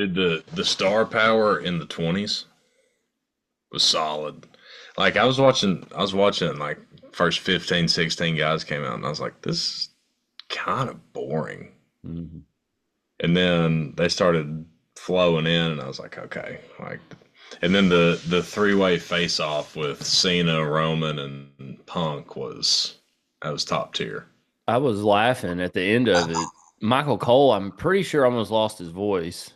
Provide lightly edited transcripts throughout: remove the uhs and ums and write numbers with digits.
Did the star power in the 20s was solid. Like I was watching like first 15, 16 guys came out and I was like, this is kind of boring. Mhm. And then they started flowing in and I was like, okay, like and then the three-way face off with Cena, Roman and Punk was that was top tier. I was laughing at the end of it. Michael Cole, I'm pretty sure almost lost his voice.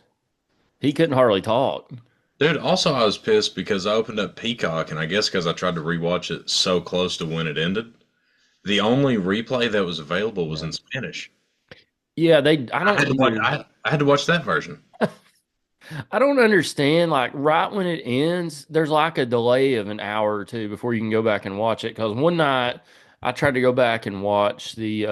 He couldn't hardly talk. Dude, also I was pissed because I opened up Peacock and I guess because I tried to rewatch it so close to when it ended, the only replay that was available was Yeah. in Spanish. Yeah, they I I don't had to watch. I had to watch that version. I don't understand. Like right when it ends, there's like a delay of an hour or two before you can go back and watch it. Because one night I tried to go back and watch the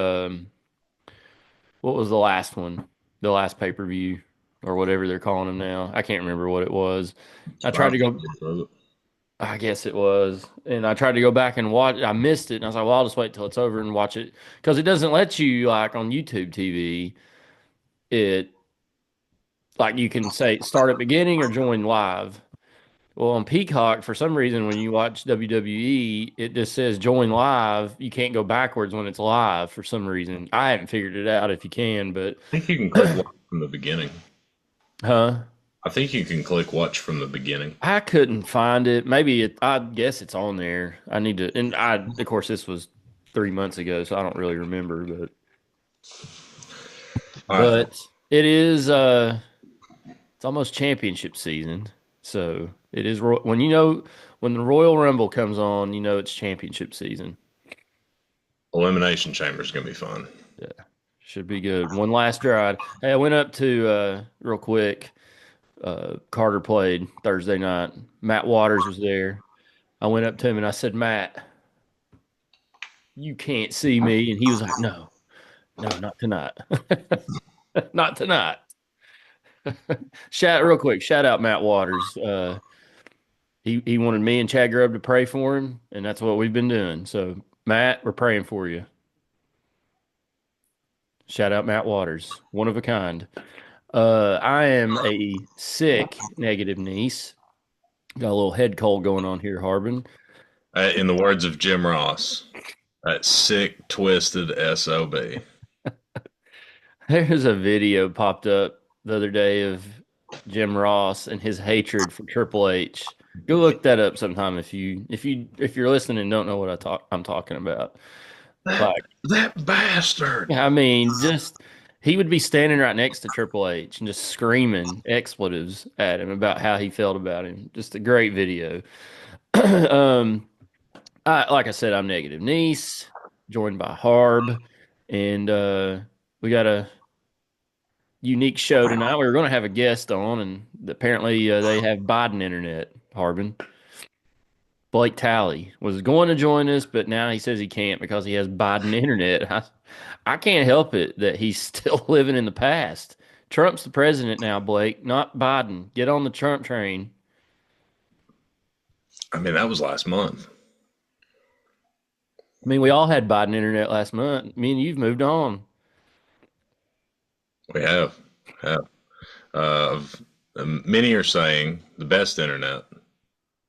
what was the last one? The last pay-per-view or whatever they're calling them now. I can't remember what it was. I tried Survivor to go Series, was it? I guess it was. And I tried to go back and watch I missed it and I was like, well, I'll just wait till it's over and watch it. Because it doesn't let you like on YouTube TV, it like you can say start at beginning or join live. Well, on Peacock, for some reason, when you watch WWE, it just says join live. You can't go backwards when it's live for some reason. I haven't figured it out if you can, but I think you can click watch from the beginning. huh? I think you can click watch from the beginning. I couldn't find it. Maybe I guess it's on there. I need to, and of course, this was 3 months ago, so I don't really remember, All right. but it is, it's almost championship season. So it is, when when the Royal Rumble comes on, you know it's championship season. Elimination Chamber is gonna be fun. Yeah, should be good. One last ride. Hey, I went up to real quick. Carter played Thursday night. Matt Waters was there. I went up to him and I said, Matt, you can't see me. And he was like, no, no, not tonight. Not tonight. Real quick, shout out Matt Waters. He wanted me and Chad Grubb to pray for him, and that's what we've been doing. So, Matt, we're praying for you. Shout out Matt Waters, one of a kind. I am a sick negative niece. Got a little head cold going on here, Harbin. In the words of Jim Ross, that sick, twisted SOB. There's a video popped up the other day of Jim Ross and his hatred for Triple H. Go look that up sometime if you're listening and don't know what I'm talking about. That Like, that bastard. I mean, just he would be standing right next to Triple H and just screaming expletives at him about how he felt about him. Just a great video. um, like I said, I'm negative niece, joined by Harb, and we got a unique show tonight. We were going to have a guest on, and apparently they have Biden internet. Harbin Blake Talley was going to join us, but now he says he can't because he has Biden internet. I can't help it that he's still living in the past. Trump's the president now, Blake, not Biden. Get on the Trump train. I mean, that was last month. I mean, we all had Biden internet last month. Me and you've moved on. We have. Uh, Many are saying the best internet.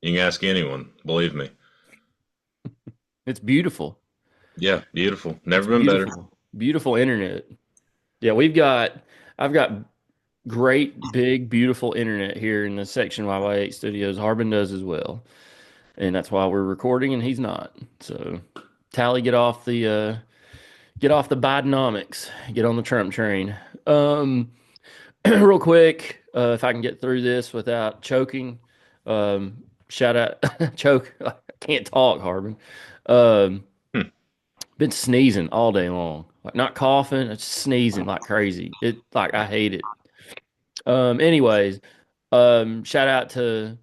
You can ask anyone. Believe me. It's beautiful. Yeah, beautiful. It's Never been better. beautiful. Beautiful internet. Yeah, I've got great, big, beautiful internet here in the Section YY8 studios. Harbin does as well. And that's why we're recording and he's not. So Tally, get off the Bidenomics. Get on the Trump train. Real quick, if I can get through this without choking, shout out choke. I can't talk, Harbin. Um, Hmm. been sneezing all day long. Like not coughing, it's sneezing like crazy. It like I hate it. Anyways, shout out to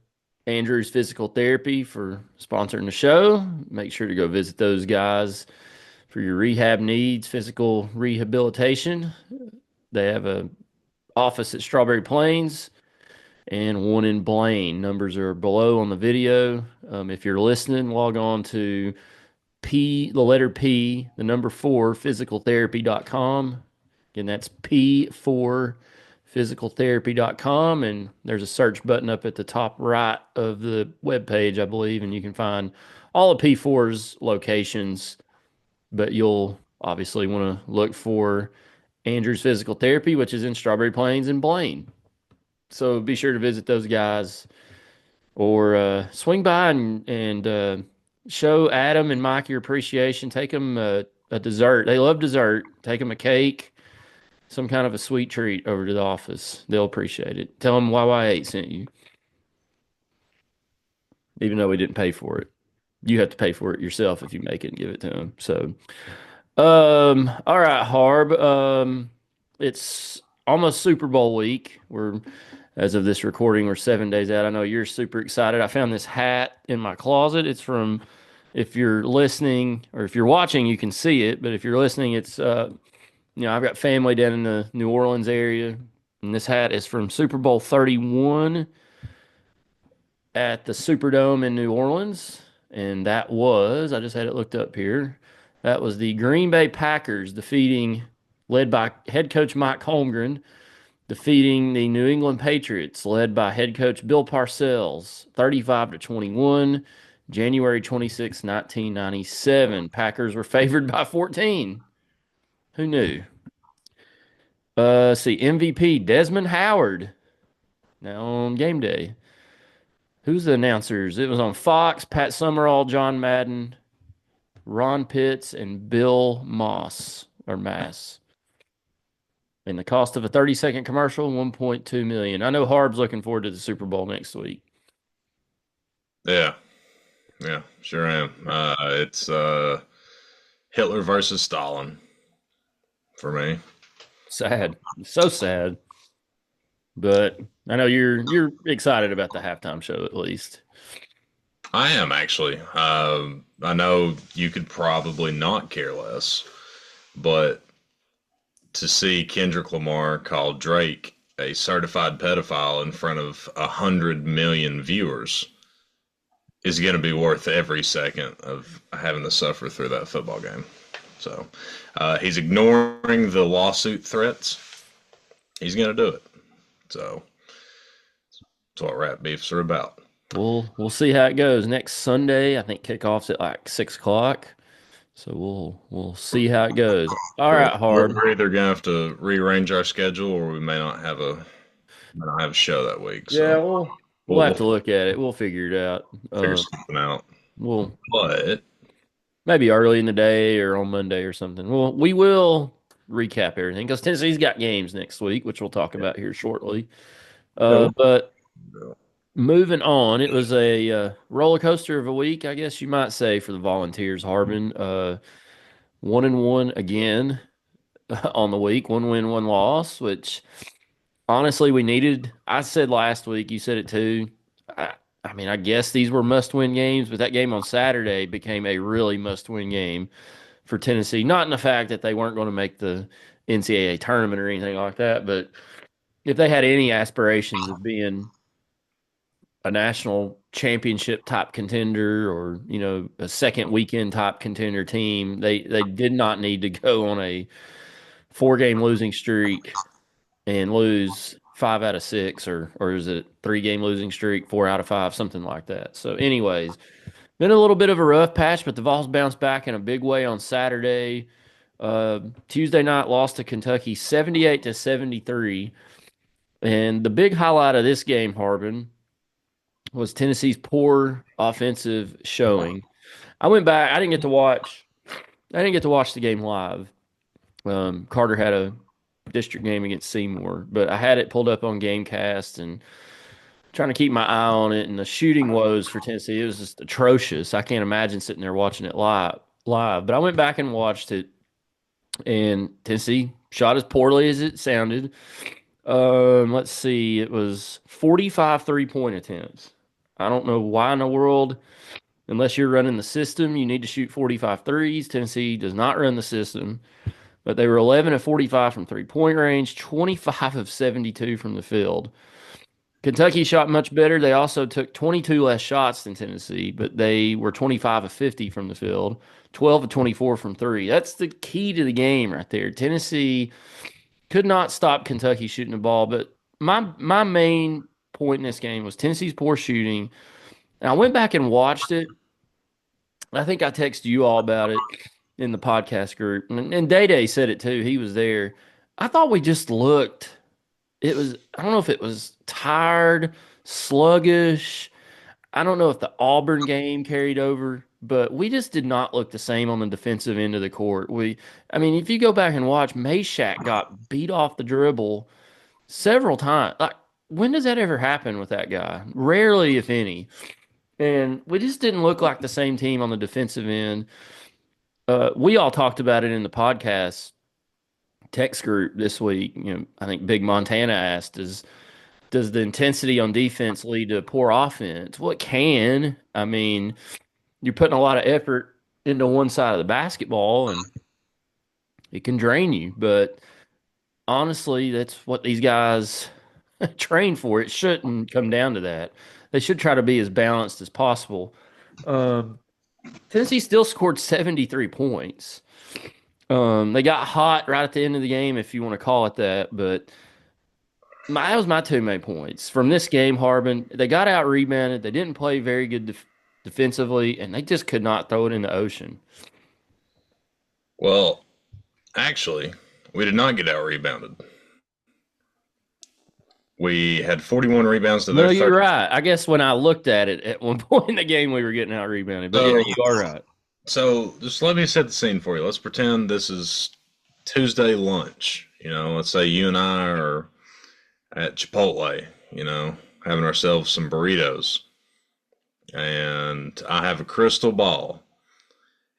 Andrew's Physical Therapy for sponsoring the show. Make sure to go visit those guys for your rehab needs, physical rehabilitation. They have a office at Strawberry Plains and one in Blaine. Numbers are below on the video. If you're listening, log on to the letter P, the number 4, physicaltherapy.com. Again, that's P4 andrewsphysicaltherapy.com, and there's a search button up at the top right of the webpage, I believe, and you can find all of P4's locations, but you'll obviously want to look for Andrew's Physical Therapy, which is in Strawberry Plains and Blaine. So be sure to visit those guys or swing by and show Adam and Mike your appreciation. Take them a dessert. They love dessert. Take them a cake, some kind of a sweet treat over to the office. They'll appreciate it. Tell them YY8 sent you, even though we didn't pay for it. You have to pay for it yourself if you make it and give it to them. So, all right, Harb. It's almost Super Bowl week. As of this recording, we're 7 days out. I know you're super excited. I found this hat in my closet. It's from, if you're listening or if you're watching, you can see it. But if you're listening, it's, I've got family down in the New Orleans area. And this hat is from Super Bowl 31 at the Superdome in New Orleans. And that was, I just had it looked up here. That was the Green Bay Packers led by head coach Mike Holmgren, defeating the New England Patriots, led by head coach Bill Parcells, 35-21, January 26, 1997. Packers were favored by 14. Who knew? See, MVP Desmond Howard, now on game day. Who's the announcers? It was on Fox, Pat Summerall, John Madden, Ron Pitts, and Bill Moss, or Mass. And the cost of a 30-second commercial, $1.2 million. I know Harb's looking forward to the Super Bowl next week. Yeah, yeah, sure am. It's Hitler versus Stalin for me. Sad. So sad. But I know you're excited about the halftime show at least. I am actually. I know you could probably not care less, but to see Kendrick Lamar call Drake a certified pedophile in front of 100 million viewers is going to be worth every second of having to suffer through that football game. So he's ignoring the lawsuit threats. He's going to do it. So that's what rap beefs are about. We'll see how it goes next Sunday. I think kickoff's at like 6 o'clock. So we'll see how it goes. All right, Harb. We're either gonna have to rearrange our schedule, or we may not have a show that week. So Yeah, we'll have to look at it. We'll figure it out. Figure something out. But maybe early in the day or on Monday or something. We will recap everything because Tennessee's got games next week, which we'll talk about here shortly. But moving on, it was a roller coaster of a week, I guess you might say, for the Volunteers. Harbin, 1-1 again on the week, 1 win, 1 loss, which honestly we needed. I said last week, you said it too. I mean, I guess these were must-win games, but that game on Saturday became a really must-win game for Tennessee. Not in the fact that they weren't going to make the NCAA tournament or anything like that, but if they had any aspirations of being a national championship type contender or, a second weekend type contender team, they did not need to go on a 4-game losing streak and lose 5 out of 6, or is it 3-game losing streak, 4 out of 5, something like that. So anyways, been a little bit of a rough patch, but the Vols bounced back in a big way on Saturday. Tuesday night lost to Kentucky 78-73. And the big highlight of this game, Harbin, was Tennessee's poor offensive showing. I went back. I didn't get to watch the game live. Carter had a district game against Seymour, but I had it pulled up on Gamecast and trying to keep my eye on it. And the shooting woes for Tennessee, it was just atrocious. I can't imagine sitting there watching it live. But I went back and watched it, and Tennessee shot as poorly as it sounded. Let's see. It was 45 3-point attempts. I don't know why in the world, unless you're running the system, you need to shoot 45 threes. Tennessee does not run the system, but they were 11 of 45 from 3-point range, 25 of 72 from the field. Kentucky shot much better. They also took 22 less shots than Tennessee, but they were 25 of 50 from the field, 12 of 24 from 3. That's the key to the game right there. Tennessee could not stop Kentucky shooting the ball. But my main point in this game was Tennessee's poor shooting. And I went back and watched it. I think I texted you all about it in the podcast group, and Day Day said it too. He was there. I thought we just looked. It was. I don't know if it was tired, sluggish. I don't know if the Auburn game carried over, but we just did not look the same on the defensive end of the court. I mean, if you go back and watch, Meshack got beat off the dribble several times. Like, when does that ever happen with that guy? Rarely, if any. And we just didn't look like the same team on the defensive end. We all talked about it in the podcast text group this week. I think Big Montana asked, does the intensity on defense lead to poor offense? Well, it can. I mean, you're putting a lot of effort into one side of the basketball, and it can drain you. But honestly, that's what these guys train for. It shouldn't come down to that. They should try to be as balanced as possible. Um, Tennessee still scored 73 points. They got hot right at the end of the game, if you want to call it that. But that was my two main points from this game, Harbin. They got out rebounded. They didn't play very good defensively, and they just could not throw it in the ocean. Well, actually, we did not get out rebounded. We had 41 rebounds to No, their you're 30. right. I guess when I looked at it at one point in the game, we were getting out rebounded. But yeah, you are right. So just let me set the scene for you. Let's pretend this is Tuesday lunch. Let's say you and I are at Chipotle, having ourselves some burritos. And I have a crystal ball.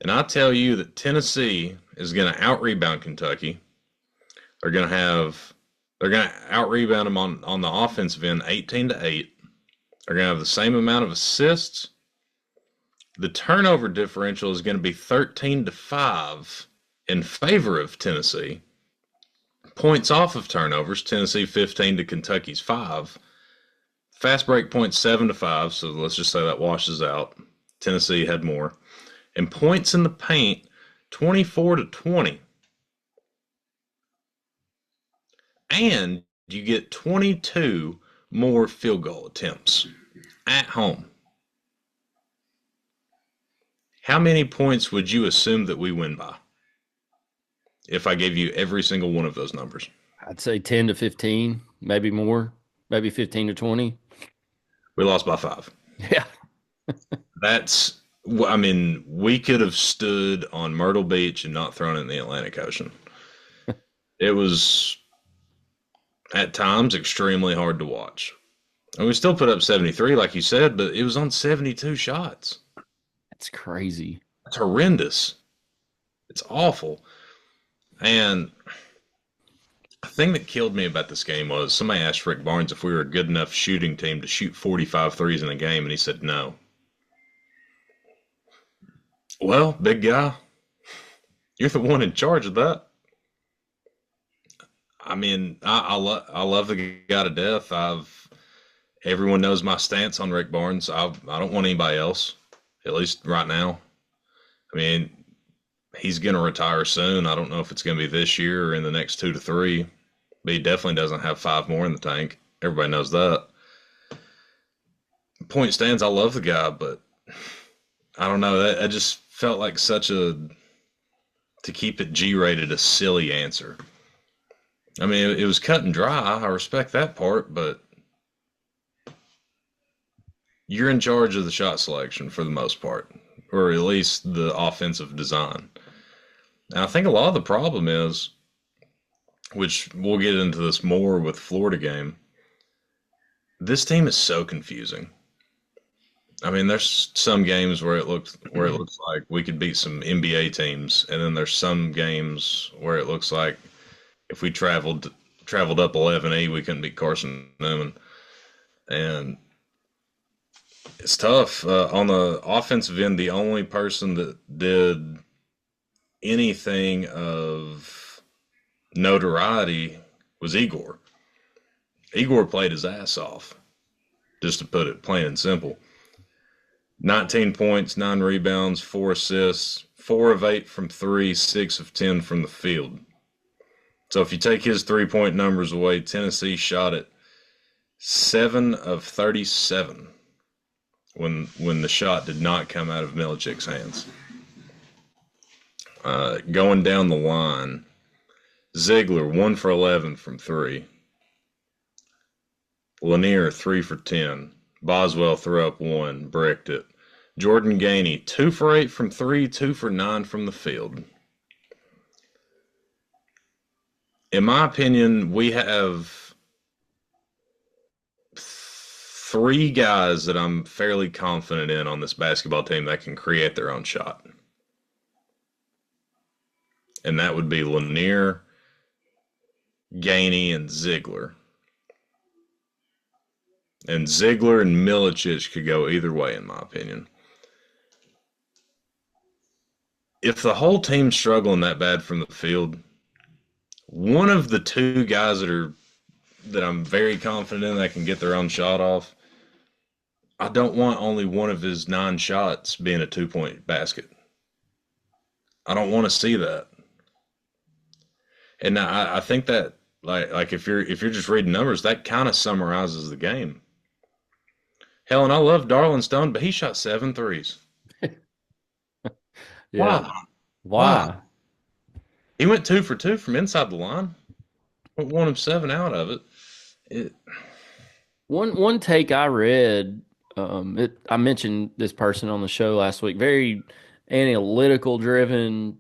And I tell you that Tennessee is going to out rebound Kentucky. They're going to out rebound them on the offensive end 18-8. They're going to have the same amount of assists. The turnover differential is going to be 13-5 in favor of Tennessee. Points off of turnovers, Tennessee 15 to Kentucky's 5. Fast break points 7-5, so let's just say that washes out. Tennessee had more. And points in the paint 24-20. And you get 22 more field goal attempts at home. How many points would you assume that we win by if I gave you every single one of those numbers? I'd say 10 to 15, maybe more, maybe 15 to 20. We lost by 5. Yeah. We could have stood on Myrtle Beach and not thrown it in the Atlantic Ocean. It was, at times, extremely hard to watch. And we still put up 73, like you said, but it was on 72 shots. That's crazy. It's horrendous. It's awful. And the thing that killed me about this game was somebody asked Rick Barnes if we were a good enough shooting team to shoot 45 threes in a game, and he said no. Well, big guy, you're the one in charge of that. I mean, I love the guy to death. Everyone knows my stance on Rick Barnes. I don't want anybody else, at least right now. I mean, he's going to retire soon. I don't know if it's going to be this year or in the next 2 to 3, but he definitely doesn't have 5 more in the tank. Everybody knows that. Point stands, I love the guy, but I don't know. I just felt like to keep it G-rated, a silly answer. I mean, it was cut and dry. I respect that part, but you're in charge of the shot selection for the most part, or at least the offensive design. And I think a lot of the problem is, which we'll get into this more with Florida game, this team is so confusing. I mean, there's some games where it looks like we could beat some NBA teams, and then there's some games where it looks like if we traveled up 11E, we couldn't beat Carson Newman. And it's tough. On the offensive end, the only person that did anything of notoriety was Igor. Igor played his ass off, just to put it plain and simple. 19 points, 9 rebounds, 4 assists, 4 of 8 from 3, 6 of 10 from the field. So if you take his 3-point numbers away, Tennessee shot it 7 of 37 when the shot did not come out of Milicich's hands. Going down the line, Ziegler 1 for 11 from three. Lanier 3 for 10. Boswell threw up one, bricked it. Jordan Gainey 2 for 8 from three, 2 for 9 from the field. In my opinion, we have three guys that I'm fairly confident in on this basketball team that can create their own shot. And that would be Lanier, Gainey, and Ziegler. And Ziegler and Milicic could go either way, in my opinion. If the whole team's struggling that bad from the field, one of the two guys that I'm very confident in that can get their own shot off, I don't want only one of his 9 shots being a 2-point basket. I don't want to see that. And I think that like if you're just reading numbers, that kind of summarizes the game. Hell, and I love Darlin Stone, but he shot 7 threes. Yeah. Why? Why? Why? He went 2 for 2 from inside the line. 1 of 7 out of it. One take I read, I mentioned this person on the show last week, very analytical driven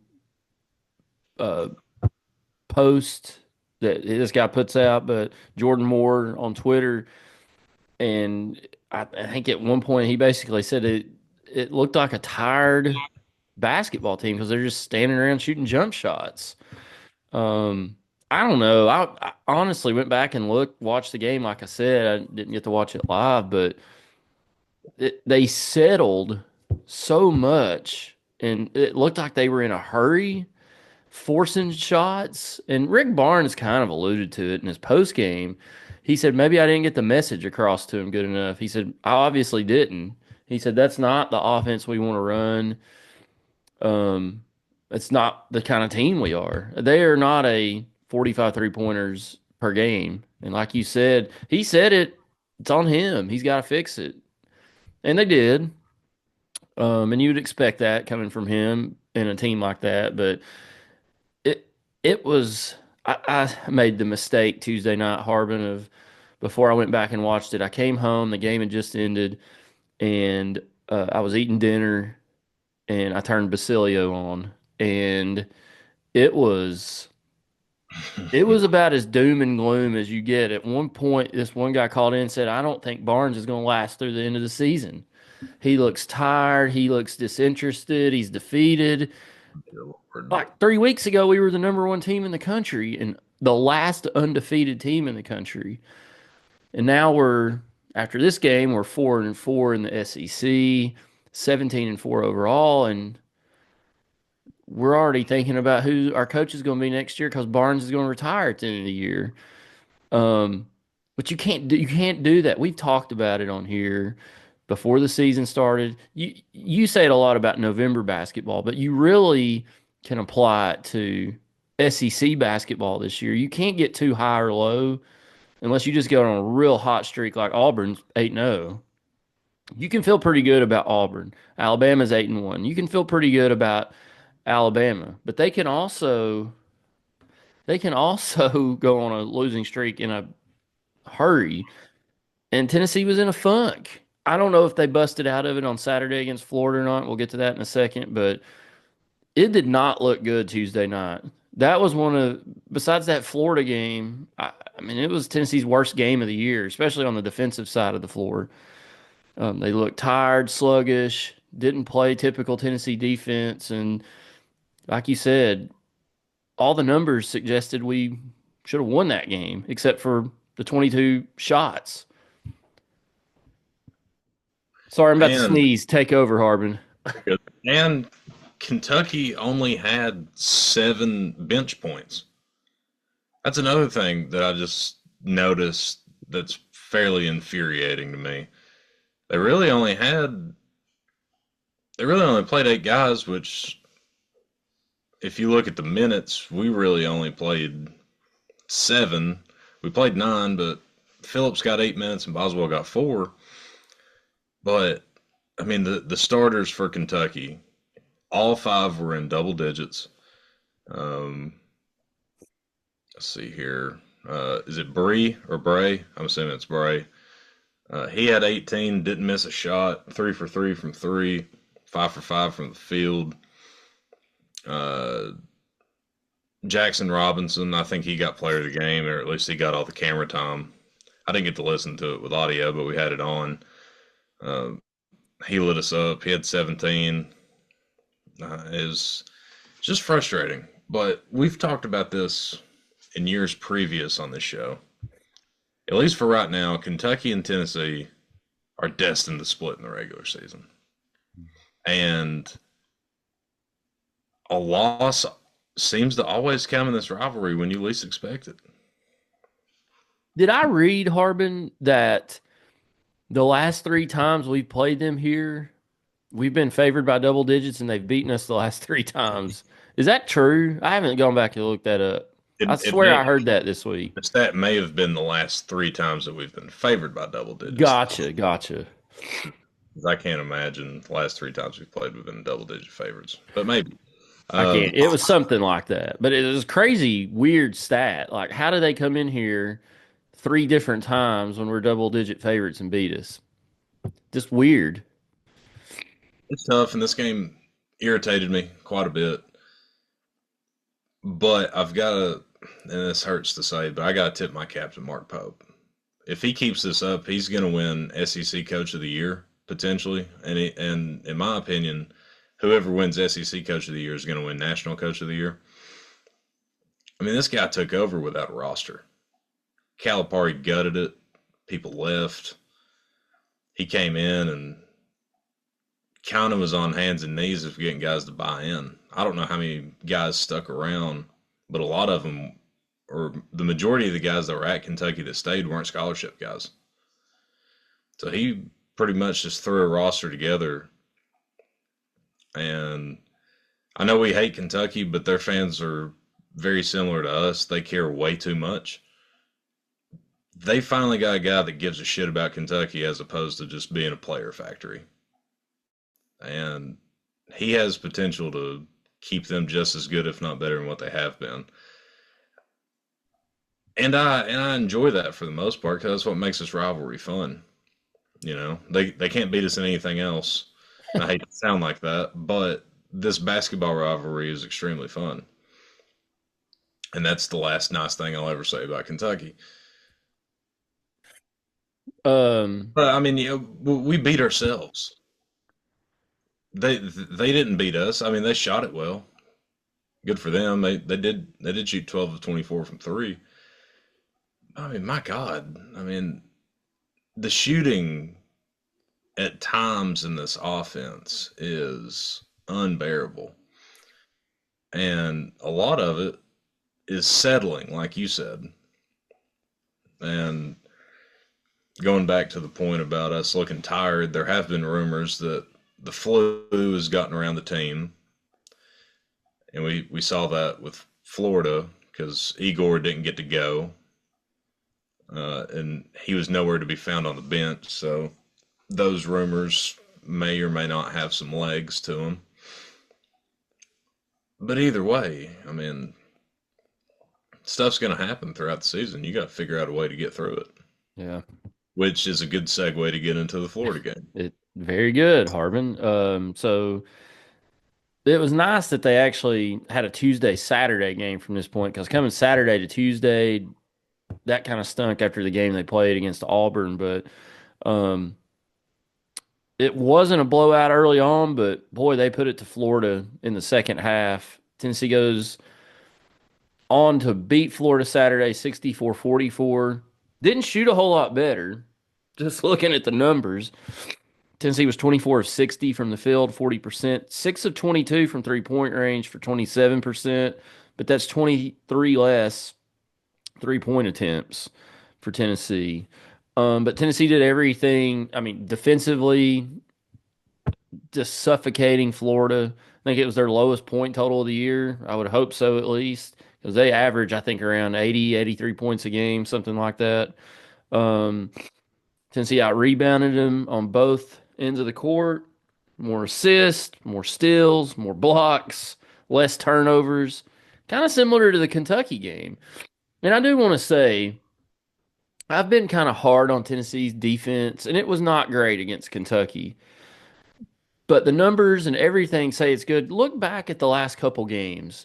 uh, post that this guy puts out, but Jordan Moore on Twitter, and I think at one point he basically said it looked like a tired basketball team because they're just standing around shooting jump shots. Um, I don't know. I honestly went back and watched the game. Like I said, I didn't get to watch it live, but they settled so much, and it looked like they were in a hurry, forcing shots. And Rick Barnes kind of alluded to it in his post game. He said maybe I didn't get the message across to him good enough. He said I obviously didn't. He said that's not the offense we want to run. Um, it's not the kind of team we are. They are not a 45 3-pointers per game. And like you said, he said it. It's on him. He's got to fix it. And they did. And you would expect that coming from him in a team like that. But it it was I made the mistake Tuesday night, Harbin, of before I went back and watched it. I came home, the game had just ended, and I was eating dinner, and I turned Basilio on, and it was it was about as doom and gloom as you get. At one point, this one guy called in and said, "I don't think Barnes is going to last through the end of the season. He looks tired. He looks disinterested. He's defeated." Like 3 weeks ago, we were the number one team in the country and the last undefeated team in the country. And now after this game, we're 4-4 in the SEC, 17-4 overall, and we're already thinking about who our coach is going to be next year because Barnes is going to retire at the end of the year. Um, but you can't do that. We've talked about it on here before the season started. You say it a lot about November basketball, but you really can apply it to SEC basketball this year. You can't get too high or low unless you just go on a real hot streak like Auburn's 8-0. You can feel pretty good about Auburn. Alabama's 8-1. You can feel pretty good about Alabama, but they can also go on a losing streak in a hurry. And Tennessee was in a funk. I don't know if they busted out of it on Saturday against Florida or not. We'll get to that in a second, but it did not look good Tuesday night. That was besides that Florida game, I mean, it was Tennessee's worst game of the year, especially on the defensive side of the floor. They looked tired, sluggish, didn't play typical Tennessee defense. And like you said, all the numbers suggested we should have won that game, except for the 22 shots. Sorry, I'm about to And sneeze. Take over, Harbin. and Kentucky only had 7 bench points. That's another thing that I just noticed that's fairly infuriating to me. They really only had they really only played 8 guys, which if you look at the minutes, we really only played 7. We played 9, but Phillips got 8 minutes and Boswell got 4. But I mean, the starters for Kentucky, all 5 were in double digits. Um, let's see here. Is it Bree or Bray? I'm assuming it's Bray. He had 18, didn't miss a shot, 3 for 3 from three, 5 for 5 from the field. Uh, Jackson Robinson, I think he got player of the game, or at least he got all the camera time. I didn't get to listen to it with audio, but we had it on. Uh, he lit us up. He had 17. Is just frustrating. But we've talked about this in years previous on this show. At least for right now, Kentucky and Tennessee are destined to split in the regular season. And a loss seems to always come in this rivalry when you least expect it. Did I read, Harbin, that the last three times we've played them here, we've been favored by double digits and they've beaten us the last three times? Is that true? I haven't gone back and looked that up. I It swear may I heard that this week. that may have been the last 3 times that we've been favored by double digits. Gotcha. I can't imagine the last 3 times we've played we've been double digit favorites, but maybe. I Um, can't. It was something like that. But it was crazy, weird stat. Like, how do they come in here three different times when we're double digit favorites and beat us? Just weird. it's tough, and this game irritated me quite a bit. But I've got to, and this hurts to say, but I got to tip my cap to Mark Pope. If he keeps this up, he's going to win SEC Coach of the Year potentially, and in my opinion, whoever wins SEC Coach of the Year is going to win National Coach of the Year. I mean, this guy took over without a roster. Calipari gutted it. People left. He came in and kind of was on hands and knees of getting guys to buy in. I don't know how many guys stuck around, but a lot of them, or the majority of the guys that were at Kentucky that stayed, weren't scholarship guys. So he pretty much just threw a roster together. And I know we hate Kentucky, but their fans are very similar to us. They care way too much. They finally got a guy that gives a shit about Kentucky as opposed to just being a player factory. And he has potential to keep them just as good, if not better, than what they have been. And I enjoy that for the most part because that's what makes this rivalry fun. You know, they can't beat us in anything else. And I hate to sound like that, but this basketball rivalry is extremely fun. And that's the last nice thing I'll ever say about Kentucky. Um, But I mean, you know, we beat ourselves. They didn't beat us. I mean, they shot it well. Good for them. They did shoot 12 of 24 from three. I mean, my God. I mean, the shooting at times in this offense is unbearable. And a lot of it is settling, like you said. And going back to the point about us looking tired, there have been rumors that the flu has gotten around the team. And we saw that with Florida because Igor didn't get to go. And he was nowhere to be found on the bench. So those rumors may or may not have some legs to them. But either way, I mean, stuff's going to happen throughout the season. You got to figure out a way to get through it, yeah, which is a good segue to get into the Florida game. very good, Harbin. So it was nice that they actually had a Tuesday Saturday game from this point because coming Saturday to Tuesday, that kind of stunk after the game they played against Auburn. But um, it wasn't a blowout early on, but boy, they put it to Florida in the second half. Tennessee goes on to beat Florida Saturday 64-44. Didn't shoot a whole lot better. Just looking at the numbers, Tennessee was 24 of 60 from the field, 40%, 6 of 22 from three-point range for 27%, but that's 23 less three-point attempts for Tennessee. But Tennessee did everything. I mean, defensively, just suffocating Florida. I think it was their lowest point total of the year. I would hope so, at least, because they average, I think, around 80, 83 points a game, something like that. Um, Tennessee out rebounded them on both ends of the court. More assists, more steals, more blocks, less turnovers. Kind of similar to the Kentucky game. And I do want to say, I've been kind of hard on Tennessee's defense, and it was not great against Kentucky. But the numbers and everything say it's good. Look back at the last couple games.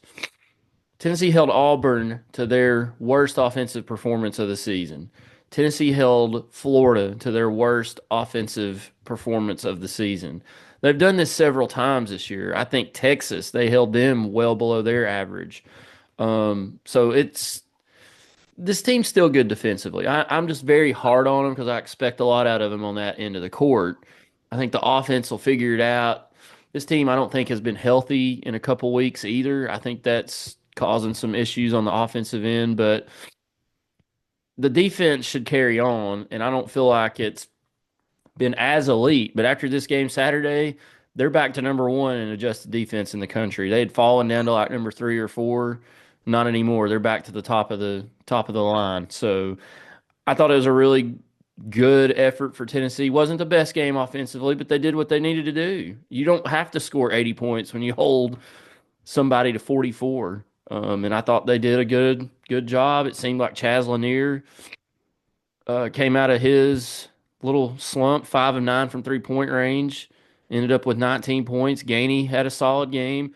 Tennessee held Auburn to their worst offensive performance of the season. Tennessee held Florida to their worst offensive performance of the season. They've done this several times this year. I think Texas, they held them well below their average. So it's this team's still good defensively. I'm just very hard on them because I expect a lot out of them on that end of the court. I think the offense will figure it out. This team, I don't think, has been healthy in a couple weeks either. I think that's causing some issues on the offensive end, but the defense should carry on, and I don't feel like it's been as elite. But after this game Saturday, they're back to number one in adjusted defense in the country. They had fallen down to like number 3 or 4. Not anymore. They're back to the top of the line. So I thought it was a really good effort for Tennessee. Wasn't the best game offensively, but they did what they needed to do. You don't have to score 80 points when you hold somebody to 44. And I thought they did a good job. It seemed like Chaz Lanier came out of his little slump, 5 of 9 from 3-point range, ended up with 19 points. Gainey had a solid game.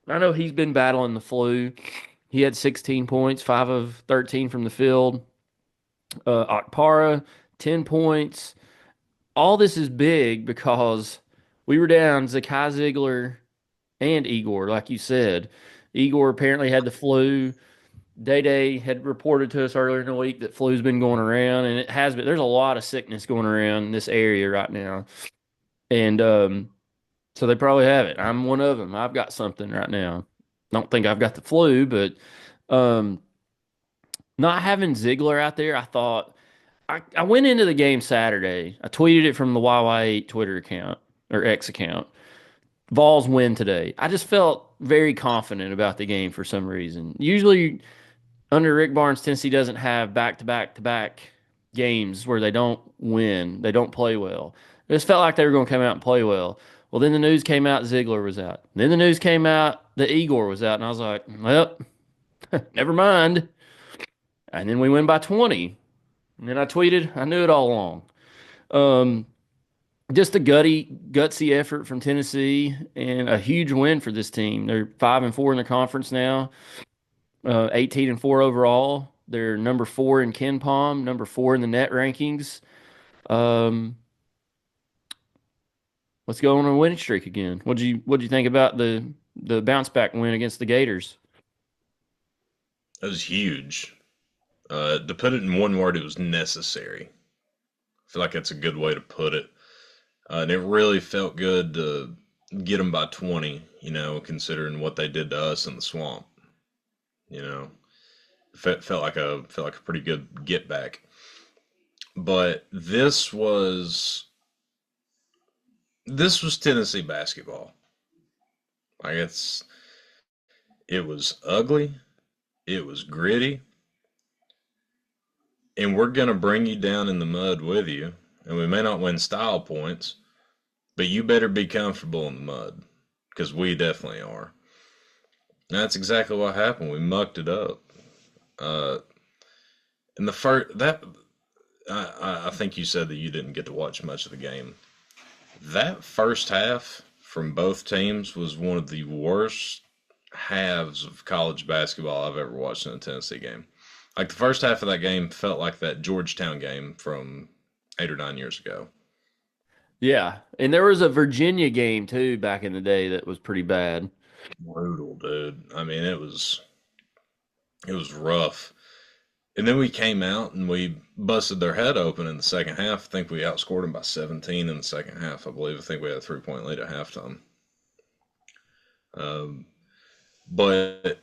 I know he's been battling the flu. He had 16 points, 5 of 13 from the field. Akpara, 10 points. All this is big because we were down Zakai Ziegler and Igor, like you said. Igor apparently had the flu. Day Day had reported to us earlier in the week that flu's been going around, and it has been. There's a lot of sickness going around in this area right now, and so they probably have it. I'm one of them. I've got something right now. Don't think I've got the flu, but um, not having Ziegler out there, I thought I went into the game Saturday. I tweeted it from the YY8 Twitter account or X account. Vols win today. I just felt very confident about the game for some reason. Usually under Rick Barnes, Tennessee doesn't have back to back to back games where they don't win, they don't play well. It just felt like they were going to come out and play well. Well, then the news came out Ziegler was out. Then the news came out that Igor was out, and I was like, well, never mind. And then we win by 20. And then I tweeted, I knew it all along. Um, just a gutsy effort from Tennessee and a huge win for this team. They're 5-4 in the conference now. 18-4 overall. They're number 4 in Ken Palm, number 4 in the net rankings. Um, let's go on a winning streak again. What'd you think about the bounce back win against the Gators? That was huge. To put it in one word, it was necessary. I feel like that's a good way to put it. And it really felt good to get them by 20, considering what they did to us in the swamp. You know, felt like a pretty good get back. But this was Tennessee basketball. Like it was ugly, it was gritty, and we're gonna bring you down in the mud with you. And we may not win style points, but you better be comfortable in the mud because we definitely are. And that's exactly what happened. We mucked it up. Uh, and the first that I think you said that you didn't get to watch much of the game. That first half from both teams was one of the worst halves of college basketball I've ever watched in a Tennessee game. Like the first half of that game felt like that Georgetown game from 8 or 9 years ago. Yeah, and there was a Virginia game too back in the day that was pretty bad. Brutal, dude. I mean, it was rough. And then we came out and we busted their head open in the second half. I think we outscored them by 17 in the second half, I believe. I think we had a 3-point lead at halftime. Um, but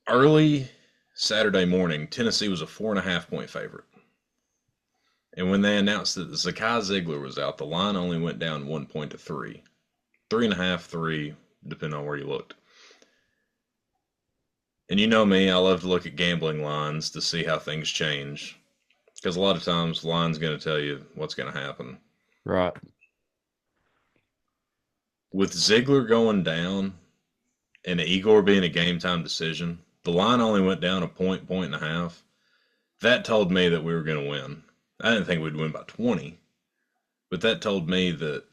early Saturday morning, Tennessee was a 4.5 point favorite. And when they announced that Zakai Ziegler was out, the line only went down 1 point to 3. 3.5, 3, depending on where you looked. And you know me, I love to look at gambling lines to see how things change. Because a lot of times, the line's going to tell you what's going to happen. Right. With Ziggler going down and Igor being a game time decision, the line only went down a point, point and a half. That told me that we were going to win. I didn't think we'd win by 20, but that told me that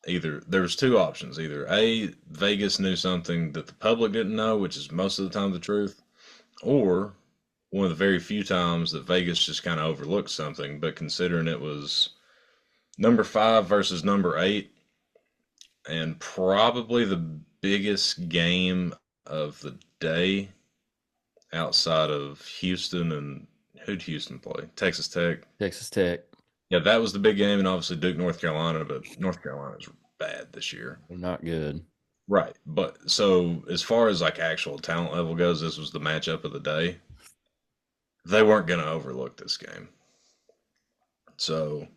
either there was two options. Either A, Vegas knew something that the public didn't know, which is most of the time the truth, or one of the very few times that Vegas just kind of overlooked something. But considering it was number five versus number eight, and probably the biggest game of the day outside of Houston and who'd Houston play? Texas Tech. Texas Tech. Yeah, that was the big game, and obviously Duke, North Carolina, but North Carolina's bad this year. They're not good. Right. But so as far as like actual talent level goes, this was the matchup of the day. They weren't going to overlook this game. So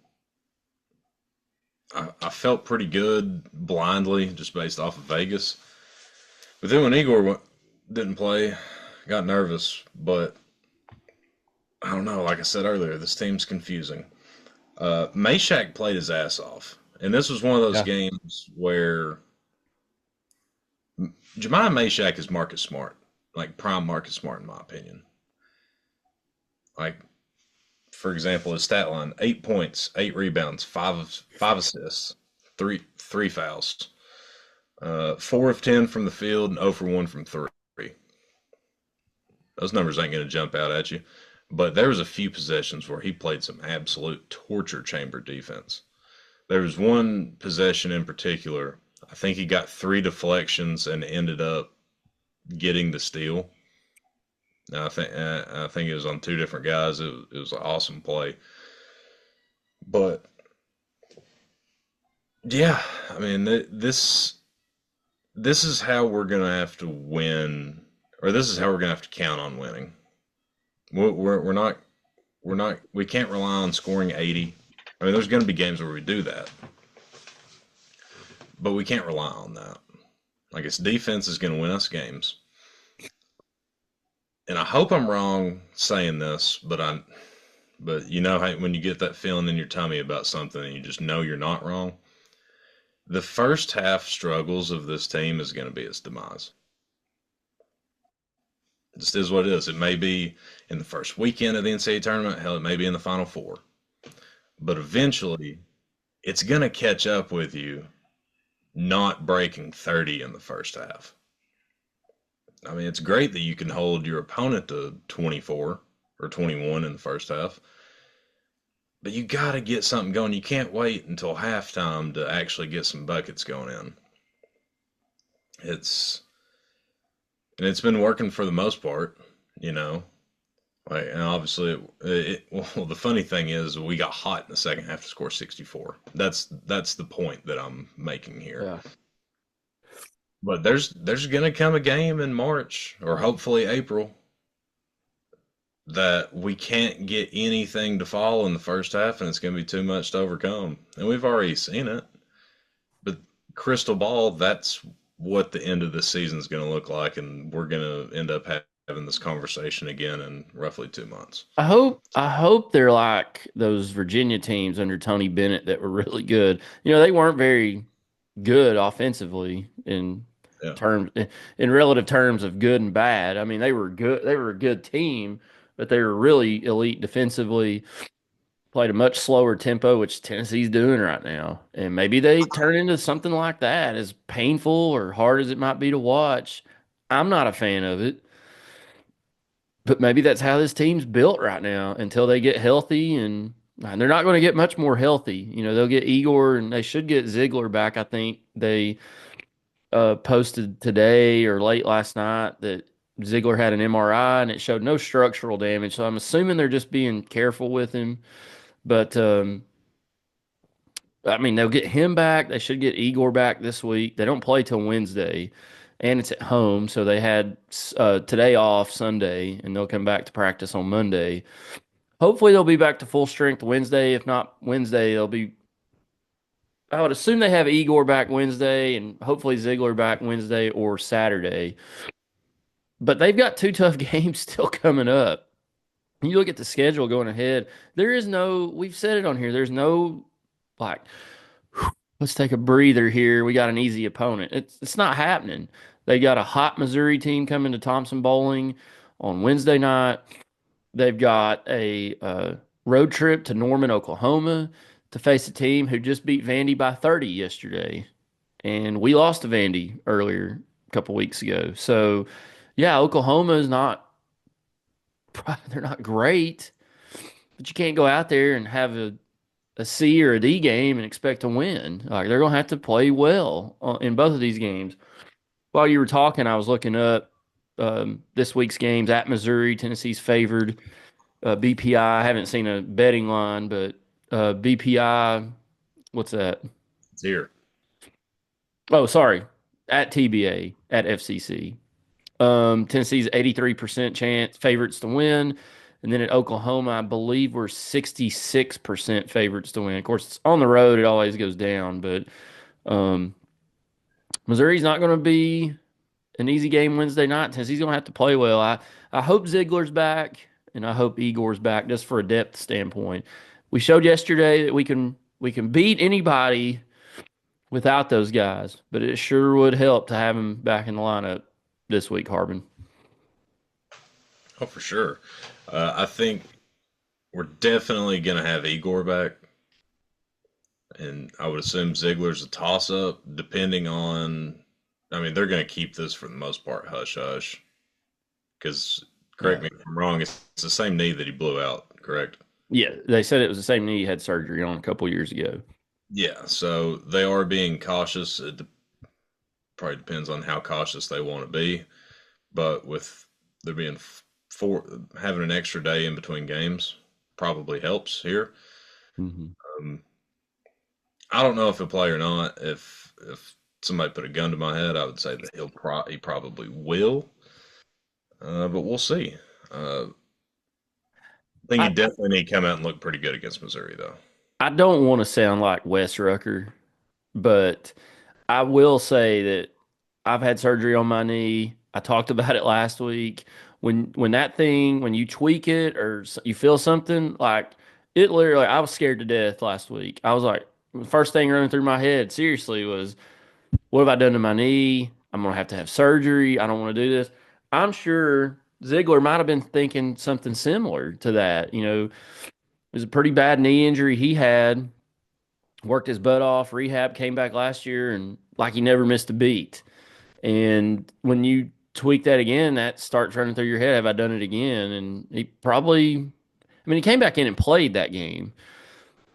I felt pretty good blindly just based off of Vegas. But then when Igor didn't play, I got nervous. But I don't know. Like I said earlier, this team's confusing. Meshack played his ass off. And this was one of those Yeah. games where Jemiah Meshack is Marcus Smart, like prime Marcus Smart, in my opinion. Like, for example, his stat line: 8 points, 8 rebounds, five assists, three fouls, 4 of 10 from the field, and 0 for 1 from three. Those numbers ain't going to jump out at you, but there was a few possessions where he played some absolute torture chamber defense. There was one possession in particular. I think he got three deflections and ended up getting the steal. I think it was on two different guys. It was an awesome play. But yeah, I mean this is how we're gonna have to win, or this is how we're gonna have to count on winning. We're not we can't rely on scoring 80. I mean, there's gonna be games where we do that, but we can't rely on that. Like, it's defense is gonna win us games. And I hope I'm wrong saying this, but you know how when you get that feeling in your tummy about something and you just know you're not wrong. The first half struggles of this team is going to be its demise. It just is what it is. It may be in the first weekend of the NCAA tournament. Hell, it may be in the Final Four. But eventually, it's going to catch up with you not breaking 30 in the first half. I mean, it's great that you can hold your opponent to 24 or 21 in the first half, but you got to get something going. You can't wait until halftime to actually get some buckets going in. It's and it's been working for the most part, you know. Like, and obviously, well, the funny thing is, we got hot in the second half to score 64. That's the point that I'm making here. Yeah. But there's gonna come a game in March or hopefully April that we can't get anything to fall in the first half, and it's gonna be too much to overcome. And we've already seen it. But crystal ball, that's what the end of the season is going to look like, and we're going to end up having this conversation again in roughly 2 months. I hope they're like those Virginia teams under Tony Bennett that were really good. They weren't very good offensively Yeah, terms in relative terms of good and bad. I mean, they were good. They were a good team, but they were really elite defensively. Played a much slower tempo, which Tennessee's doing right now. And maybe they turn into something like that, as painful or hard as it might be to watch. I'm not a fan of it, but maybe that's how this team's built right now until they get healthy. And they're not going to get much more healthy. They'll get Igor and they should get Ziegler back. I think they posted today or late last night that Ziegler had an MRI and it showed no structural damage. So I'm assuming they're just being careful with him. But I mean, they'll get him back. They should get Igor back this week. They don't play till Wednesday, and it's at home, so they had today off Sunday, and they'll come back to practice on Monday. Hopefully, they'll be back to full strength Wednesday. If not Wednesday, they'll be. I would assume they have Igor back Wednesday, and hopefully Ziegler back Wednesday or Saturday. but they've got two tough games still coming up. You look at the schedule going ahead, there is no, we've said it on here, there's no like, let's take a breather here. We got an easy opponent. It's not happening. They got a hot Missouri team coming to Thompson Bowling on Wednesday night. They've got a road trip to Norman, Oklahoma to face a team who just beat Vandy by 30 yesterday. And we lost to Vandy earlier a couple weeks ago. So, yeah, Oklahoma is not, they're not great, but you can't go out there and have a C or a D game and expect to win. Like they're going to have to play well in both of these games. While you were talking, I was looking up this week's games at Missouri. Tennessee's favored. BPI. I haven't seen a betting line, but BPI. What's that? It's here. Oh, sorry. At TBA at FCC. Tennessee's 83% chance favorites to win. And then at Oklahoma, I believe we're 66% favorites to win. Of course, it's on the road, it always goes down, but um, Missouri's not going to be an easy game Wednesday night. Tennessee's going to have to play well. I hope Ziegler's back and I hope Igor's back just for a depth standpoint. We showed yesterday that we can beat anybody without those guys, but it sure would help to have him back in the lineup this week, Harbin. Oh, for sure. I think we're definitely going to have Igor back, and I would assume Ziegler's a toss up, depending on. I mean, they're going to keep this for the most part hush hush, because correct Yeah. me if I'm wrong, it's the same knee that he blew out, correct? Yeah, they said it was the same knee he had surgery on a couple years ago. Yeah, so they are being cautious. Probably depends on how cautious they want to be, but with there being four, having an extra day in between games probably helps here. Hmm. Um, I don't know if he'll play or not. If somebody put a gun to my head, I would say that he probably will, but we'll see. I think I he definitely need to come out and look pretty good against Missouri, though. I don't want to sound like Wes Rucker, but I will say that I've had surgery on my knee. I talked about it last week. When that thing, when you tweak it or you feel something, like it literally, I was scared to death last week. I was like, the first thing running through my head, seriously, was what have I done to my knee? I'm gonna have to have surgery. I don't want to do this. I'm sure Ziegler might have been thinking something similar to that. It was a pretty bad knee injury he had. Worked his butt off, rehab, came back last year, and like he never missed a beat. And when you tweak that again, that starts running through your head. Have I done it again? And he probably, I mean, he came back in and played that game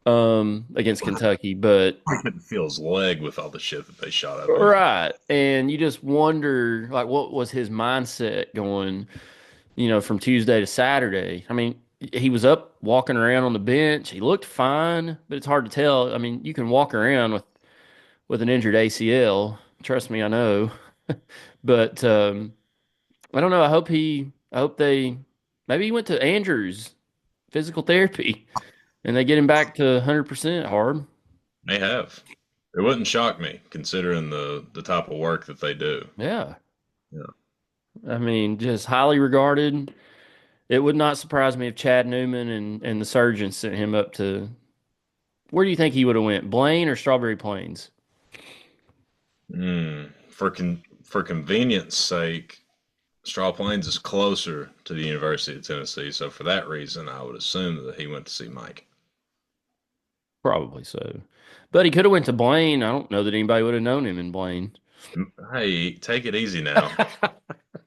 against Kentucky, but I couldn't feel his leg with all the shit that they shot up in. right. And you just wonder, like, what was his mindset going, from Tuesday to Saturday? I mean, he was up walking around on the bench. He looked fine, but it's hard to tell. I mean, you can walk around with an injured ACL. Trust me, I know. But I don't know. I hope maybe he went to Andrews physical therapy and they get him back to 100% hard. They have. It wouldn't shock me considering the type of work that they do. Yeah. Yeah. I mean, just highly regarded. It would not surprise me if Chad Newman and the surgeon sent him up to where do you think he would have went? Blaine or Strawberry Plains? For convenience sake, Straw Plains is closer to the University of Tennessee, so for that reason, I would assume that he went to see Mike. Probably so. But he could have went to Blaine. I don't know that anybody would have known him in Blaine. Hey, take it easy now.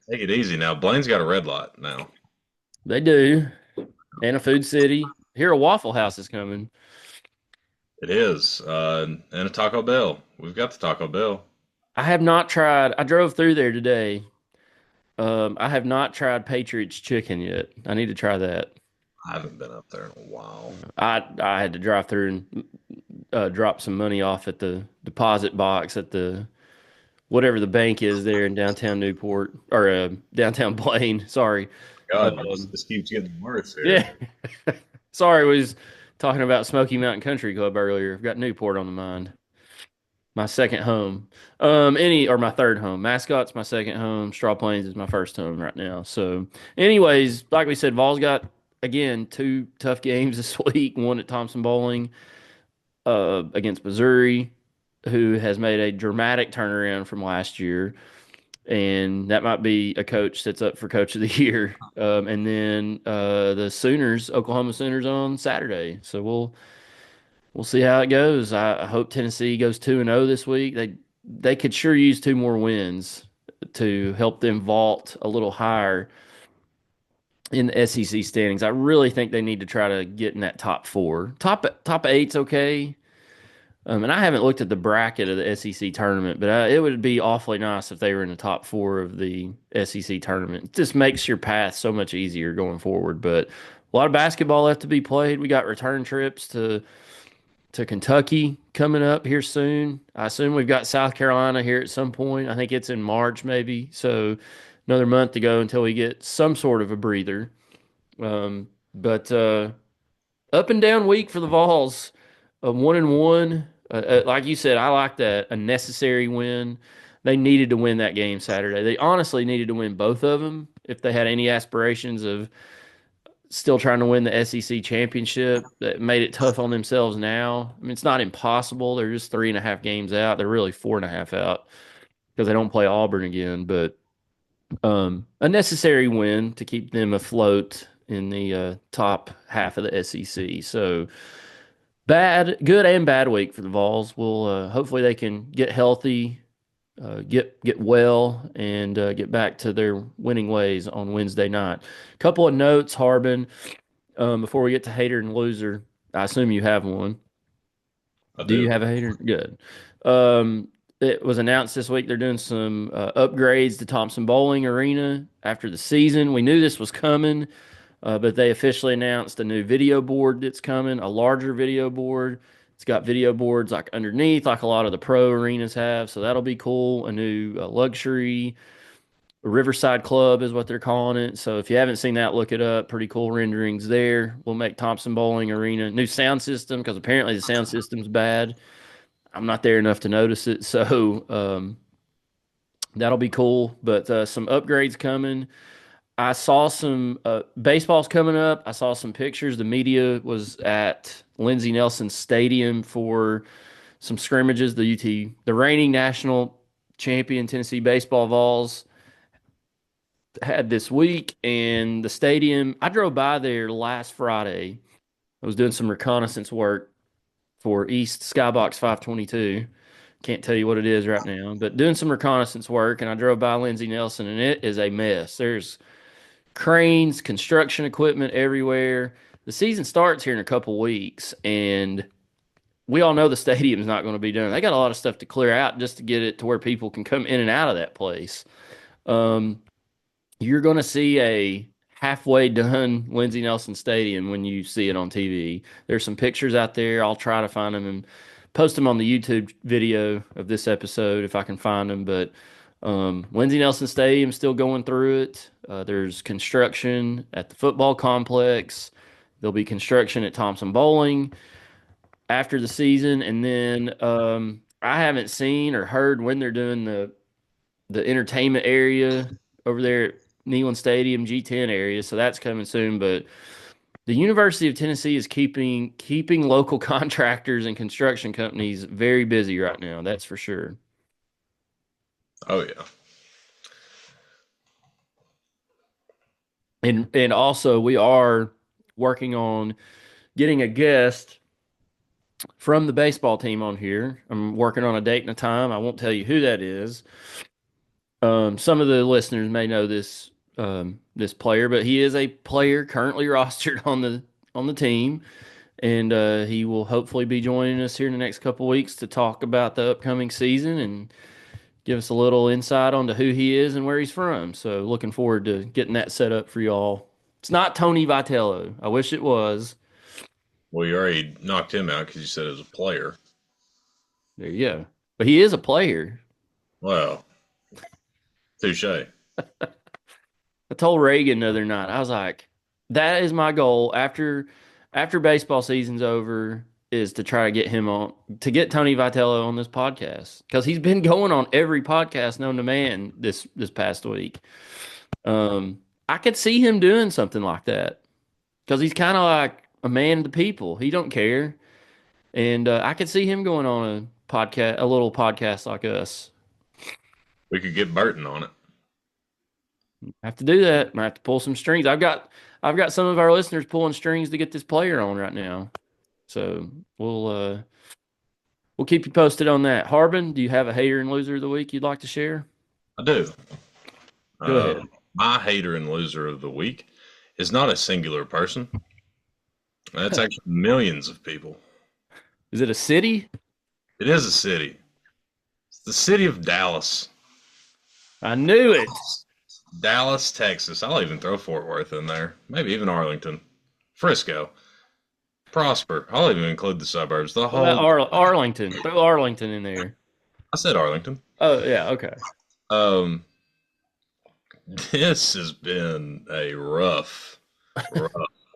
Take it easy now. Blaine's got a red light now. They do. And a food city. Here a Waffle House is coming. It is, and a Taco Bell. We've got the Taco Bell. I have not tried. I drove through there today. I have not tried Patriots chicken yet. I need to try that. I haven't been up there in a while. I had to drive through and drop some money off at the deposit box at the whatever the bank is there in downtown Newport or downtown Blaine. Sorry. God, Um, this keeps getting worse here. yeah. Sorry, we was talking about Smoky Mountain Country Club earlier. I've got Newport on the mind. My second home. My third home. Mascot's my second home. Straw Plains is my first home right now. So, anyways, like we said, Vols got again two tough games this week. One at Thompson Bowling against Missouri, who has made a dramatic turnaround from last year, and that might be a coach that's up for Coach of the Year. And then the Sooners, Oklahoma Sooners, on Saturday. So we'll see how it goes. I hope Tennessee goes 2-0 this week. They could sure use two more wins to help them vault a little higher in the SEC standings. I really think they need to try to get in that top four. Top eight's okay. And I haven't looked at the bracket of the SEC tournament, but it would be awfully nice if they were in the top four of the SEC tournament. It just makes your path so much easier going forward. But a lot of basketball left to be played. We got return trips to Kentucky coming up here soon. I assume we've got South Carolina here at some point. I think it's in March, maybe. So another month to go until we get some sort of a breather. But up and down week for the Vols. 1-1. Like you said, I like that. A necessary win. They needed to win that game Saturday. They honestly needed to win both of them if they had any aspirations of still trying to win the SEC championship. That made it tough on themselves now. I mean, it's not impossible. They're just 3.5 games out. They're really 4.5 out because they don't play Auburn again. But a necessary win to keep them afloat in the top half of the SEC. So good and bad week for the Vols. We'll hopefully they can get healthy, get well, and get back to their winning ways on Wednesday night. Couple of notes, Harbin, before we get to hater and loser. I assume you have one. I Do you do. have a hater? Good. It was announced this week they're doing some upgrades to Thompson Bowling Arena after the season. We knew this was coming, but they officially announced a new video board that's coming, a larger video board. It's got video boards like underneath, like a lot of the pro arenas have. So that'll be cool. A new luxury Riverside Club is what they're calling it. So if you haven't seen that, look it up. Pretty cool renderings there. We'll make Thompson Bowling Arena new sound system because apparently the sound system's bad. I'm not there enough to notice it, so that'll be cool. But some upgrades coming. I saw some baseballs coming up. I saw some pictures. The media was at Lindsey Nelson Stadium for some scrimmages. The reigning national champion Tennessee baseball Vols had this week, and the stadium. I drove by there last Friday. I was doing some reconnaissance work for East Skybox 522. Can't tell you what it is right now, but doing some reconnaissance work, and I drove by Lindsey Nelson, and it is a mess. There's cranes, construction equipment everywhere. The season starts here in a couple weeks, and we all know the stadium's not going to be done. They got a lot of stuff to clear out just to get it to where people can come in and out of that place. Um, you're going to see a halfway done Lindsey Nelson Stadium when you see it on TV. There's some pictures out there. I'll try to find them and post them on the YouTube video of this episode if I can find them. But Lindsey Nelson Stadium still going through it. There's construction at the football complex. There'll be construction at Thompson Bowling after the season, and then I haven't seen or heard when they're doing the entertainment area over there at Neyland Stadium, G10 area. So that's coming soon. But the University of Tennessee is keeping local contractors and construction companies very busy right now. That's for sure. Oh yeah. And also we are working on getting a guest from the baseball team on here. I'm working on a date and a time. I won't tell you who that is. Some of the listeners may know this player, but he is a player currently rostered on the team, and he will hopefully be joining us here in the next couple weeks to talk about the upcoming season and give us a little insight onto who he is and where he's from. So looking forward to getting that set up for y'all. It's not Tony Vitello. I wish it was. Well, you already knocked him out because you said it was a player. There you go. But he is a player. Well, touche. I told Reagan the other night, I was like, that is my goal after baseball season's over is to try to get him on to get Tony Vitello on this podcast because he's been going on every podcast known to man this past week. I could see him doing something like that because he's kind of like a man of the people. He don't care, and I could see him going on a podcast, a little podcast like us. We could get Burton on it. I have to do that. I have to pull some strings. I've got some of our listeners pulling strings to get this player on right now. So we'll keep you posted on that. Harbin, do you have a hater and loser of the week you'd like to share? I do. Go ahead. My hater and loser of the week is not a singular person. That's actually millions of people. Is it a city? It is a city. It's the city of Dallas. I knew it. Dallas, Texas. I'll even throw Fort Worth in there. Maybe even Arlington. Frisco. Prosper. I'll even include the suburbs. The whole Arlington. Throw Arlington in there. I said Arlington. Oh yeah, okay. This has been a rough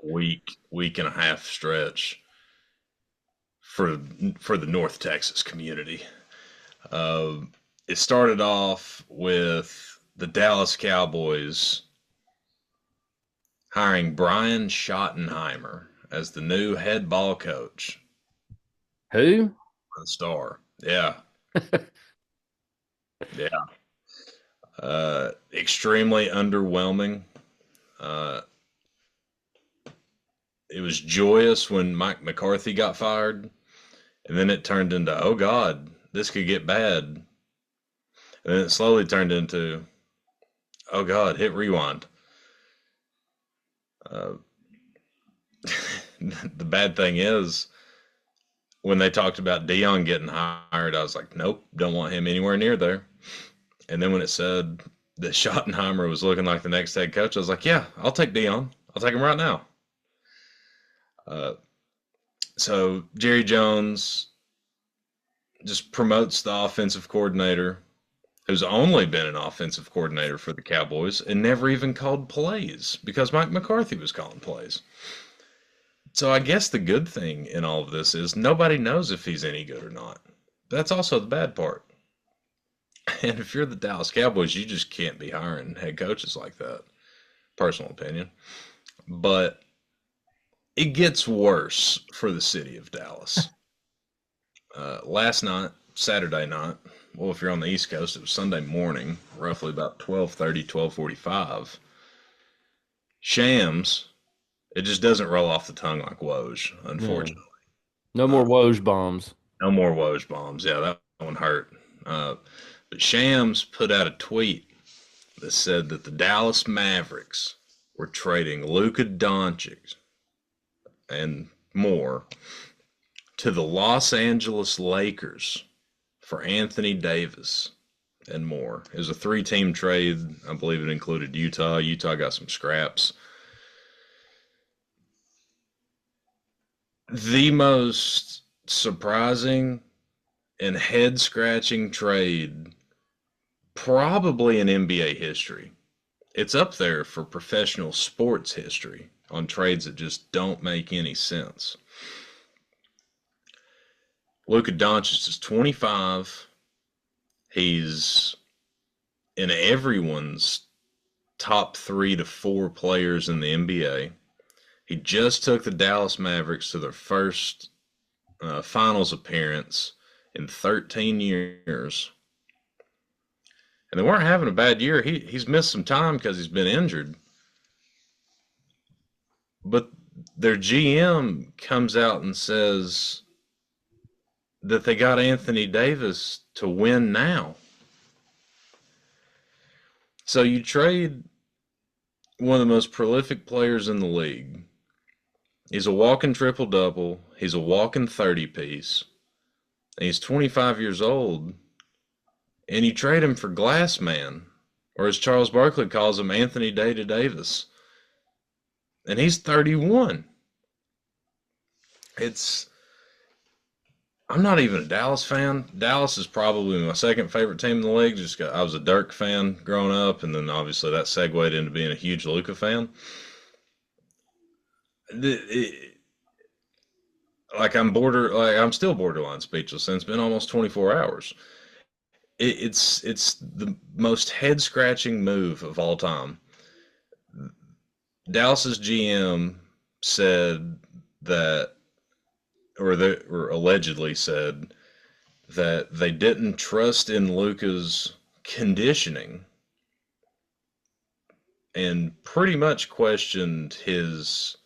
week and a half stretch for the North Texas community. It started off with the Dallas Cowboys hiring Brian Schottenheimer as the new head ball coach. Who? The star. Yeah. Yeah. Extremely underwhelming. It was joyous when Mike McCarthy got fired, and then it turned into, oh God, this could get bad. And then it slowly turned into, oh God, hit rewind. The bad thing is, when they talked about Dion getting hired, I was like, nope, don't want him anywhere near there. And then when it said that Schottenheimer was looking like the next head coach, I was like, yeah, I'll take Dion. I'll take him right now. So Jerry Jones just promotes the offensive coordinator, who's only been an offensive coordinator for the Cowboys and never even called plays because Mike McCarthy was calling plays. So I guess the good thing in all of this is nobody knows if he's any good or not. That's also the bad part. And if you're the Dallas Cowboys, you just can't be hiring head coaches like that. Personal opinion. But it gets worse for the city of Dallas. Last night, Saturday night, well, if you're on the East Coast, it was Sunday morning, roughly about 12:30, 12:45. Shams, it just doesn't roll off the tongue like Woj, unfortunately. No more Woj bombs. No more Woj bombs. Yeah, that one hurt. But Shams put out a tweet that said that the Dallas Mavericks were trading Luka Doncic and more to the Los Angeles Lakers for Anthony Davis and more. It was a 3-team trade. I believe it included Utah. Utah got some scraps. The most surprising and head-scratching trade probably in NBA history. It's up there for professional sports history on trades that just don't make any sense. Luka Doncic is 25. He's in everyone's top 3 to 4 players in the NBA. He just took the Dallas Mavericks to their first finals appearance in 13 years. And they weren't having a bad year. He's missed some time because he's been injured. But their GM comes out and says that they got Anthony Davis to win now. So you trade one of the most prolific players in the league. He's a walking triple-double. He's a walking 30-piece. And he's 25 years old. And you trade him for Glass Man, or as Charles Barkley calls him, Anthony Davis. And he's 31. I'm not even a Dallas fan. Dallas is probably my second favorite team in the league. I was a Dirk fan growing up, and then obviously that segued into being a huge Luka fan. I'm still borderline speechless, and it's been almost 24 hours. It's the most head scratching move of all time. Dallas's GM said that, or allegedly said that they didn't trust in Luka's conditioning and pretty much questioned his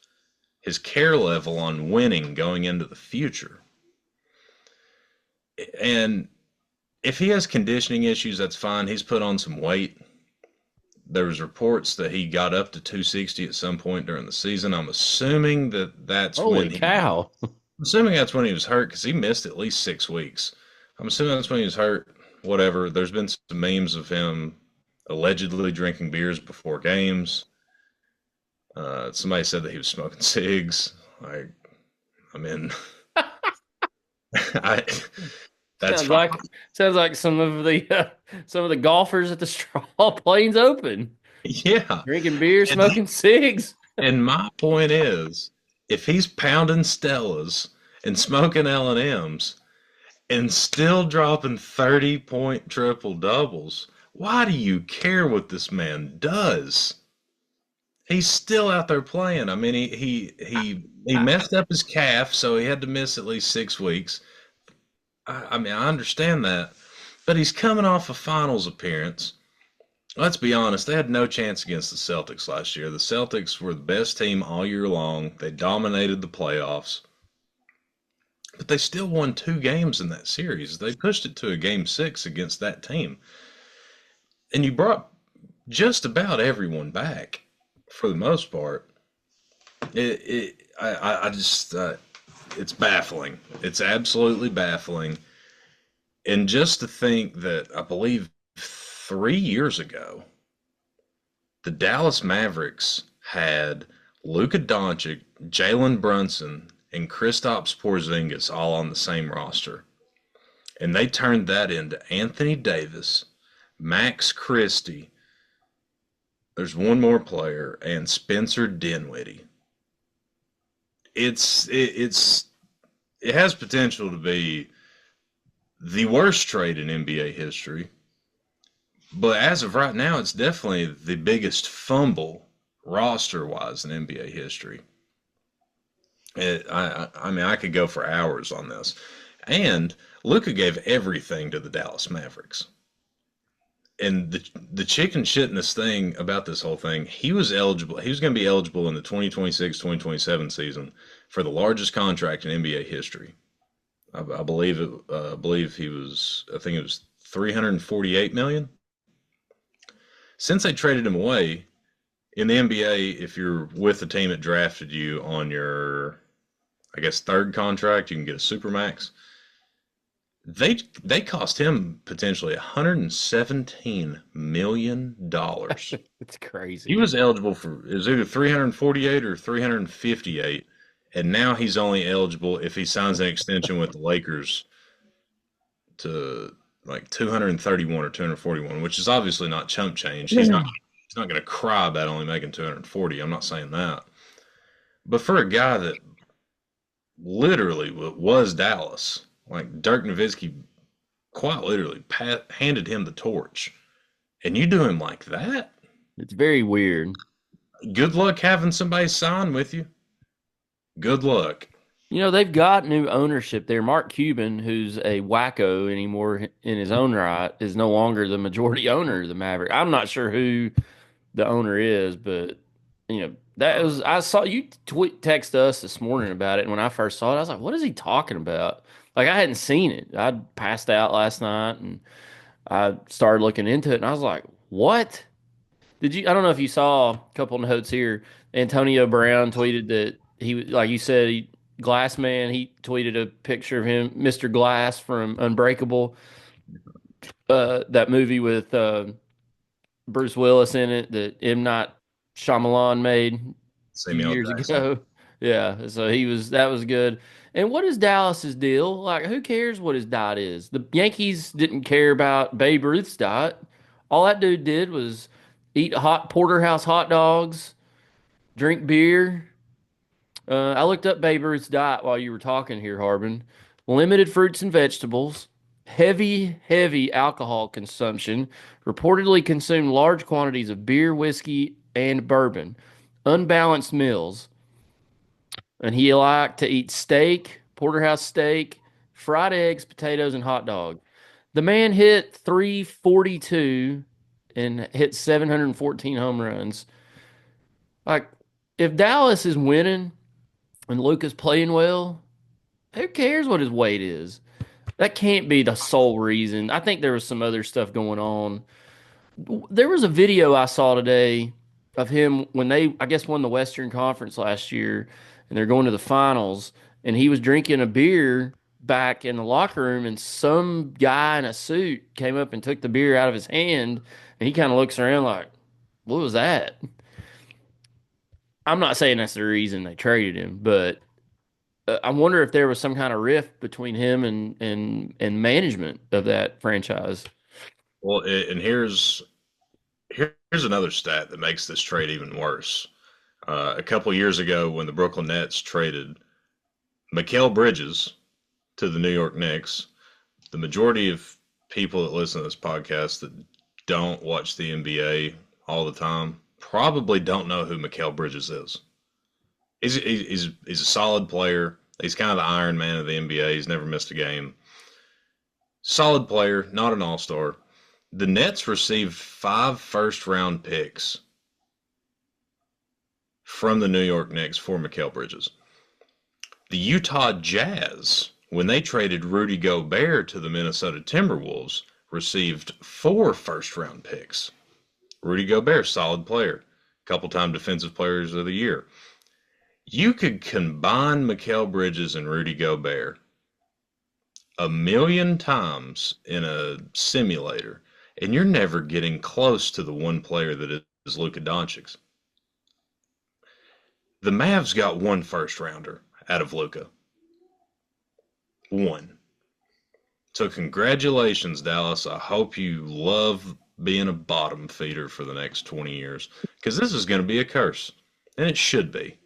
care level on winning going into the future. And if he has conditioning issues, that's fine. He's put on some weight. There was reports that he got up to 260 at some point during the season. Holy cow. I'm assuming that's when he was hurt because he missed at least 6 weeks. I'm assuming that's when he was hurt. Whatever. There's been some memes of him allegedly drinking beers before games. Somebody said that he was smoking cigs. I mean, I that's Sounds fine. like sounds like some of the golfers at the Straw Plains Open Yeah. drinking beer, And smoking cigs. and my point is, if he's pounding Stellas and smoking L&Ms and still dropping 30-point triple doubles, why do you care what this man does? He's still out there playing. I mean, he I, messed up his calf, so he had to miss at least 6 weeks. I mean, I understand that, but he's coming off a finals appearance. Let's be honest, they had no chance against the Celtics last year. The Celtics were the best team all year long. They dominated the playoffs, but they still won 2 games in that series. They pushed it to a game 6 against that team. And you brought just about everyone back for the most part. I just, it's baffling. It's absolutely baffling. And just to think that I believe 3 years ago, the Dallas Mavericks had Luka Doncic, Jalen Brunson, and Kristaps Porzingis all on the same roster. And they turned that into Anthony Davis, Max Christie, there's one more player, and Spencer Dinwiddie. It's it has potential to be the worst trade in NBA history. But as of right now, it's definitely the biggest fumble roster wise in NBA history. I mean, I could go for hours on this. And Luka gave everything to the Dallas Mavericks. And the chicken shitness thing about this whole thing, he was eligible. He was going to be eligible in the 2026-2027 season for the largest contract in NBA history. I believe it. I believe he was. I think it was 348 million. Since they traded him away in the NBA, if you're with the team that drafted you on your, I guess, third contract, you can get a supermax. They cost him potentially $117 million. it's He crazy. was eligible for it was either 348 or 358, and now he's only eligible if he signs an extension with the Lakers to like 231 or 241, which is obviously not chump change. He's not going to cry about only making 240. I'm not saying that. But for a guy that literally was Dallas, like Dirk Nowitzki quite literally handed him the torch, and you do him like that? It's very weird. Good luck having somebody sign with you. Good luck. You know, they've got new ownership there. Mark Cuban, who's a wacko anymore in his own right, is no longer the majority owner of the Maverick. I'm not sure who the owner is, but that was I saw you text us this morning about it, and when I first saw it, I was like, "What is he talking about?" Like I hadn't seen it. I'd passed out last night, and I started looking into it, and I was like, "What?" Did you? I don't know if you saw a couple notes here. Antonio Brown tweeted that like you said, Glass Man. He tweeted a picture of him, Mr. Glass from Unbreakable, that movie with Bruce Willis in it that M. Night Shyamalan made a few Samuel years Jackson. ago. Yeah, so that was good. And what is Dallas's deal? Like, who cares what his diet is? The Yankees didn't care about Babe Ruth's diet. All that dude did was eat hot porterhouse hot dogs, drink beer, I looked up Babe Ruth's diet while you were talking here, Harbin. Limited fruits and vegetables, heavy alcohol consumption, reportedly consumed large quantities of beer, whiskey, and bourbon, unbalanced meals, and he liked to eat steak, porterhouse steak, fried eggs, potatoes, and hot dog. The man hit 342 and hit 714 home runs. Like, if Dallas is winning and Luka's playing well, who cares what his weight is? That can't be the sole reason. I think there was some other stuff going on. There was a video I saw today of him when they, I guess, won the Western Conference last year, and they're going to the finals, and he was drinking a beer back in the locker room, and some guy in a suit came up and took the beer out of his hand, and he kind of looks around like, "What was that?" I'm not saying that's the reason they traded him, but I wonder if there was some kind of rift between him and management of that franchise. Well, and here's another stat that makes this trade even worse. A couple years ago, when the Brooklyn Nets traded Mikal Bridges to the New York Knicks, the majority of people that listen to this podcast that don't watch the NBA all the time probably don't know who Mikal Bridges is. He's a solid player. He's kind of the Iron Man of the NBA. He's never missed a game. Solid player, not an all-star. The Nets received 5 first-round picks from the New York Knicks for Mikal Bridges. The Utah Jazz, when they traded Rudy Gobert to the Minnesota Timberwolves, received 4 first-round picks. Rudy Gobert, solid player. Couple-time Defensive Players of the Year. You could combine Mikal Bridges and Rudy Gobert a million times in a simulator, and you're never getting close to the one player that is Luka Doncic. The Mavs got 1 first rounder out of Luka. 1. So congratulations, Dallas. I hope you love being a bottom feeder for the next 20 years, because this is going to be a curse, and it should be.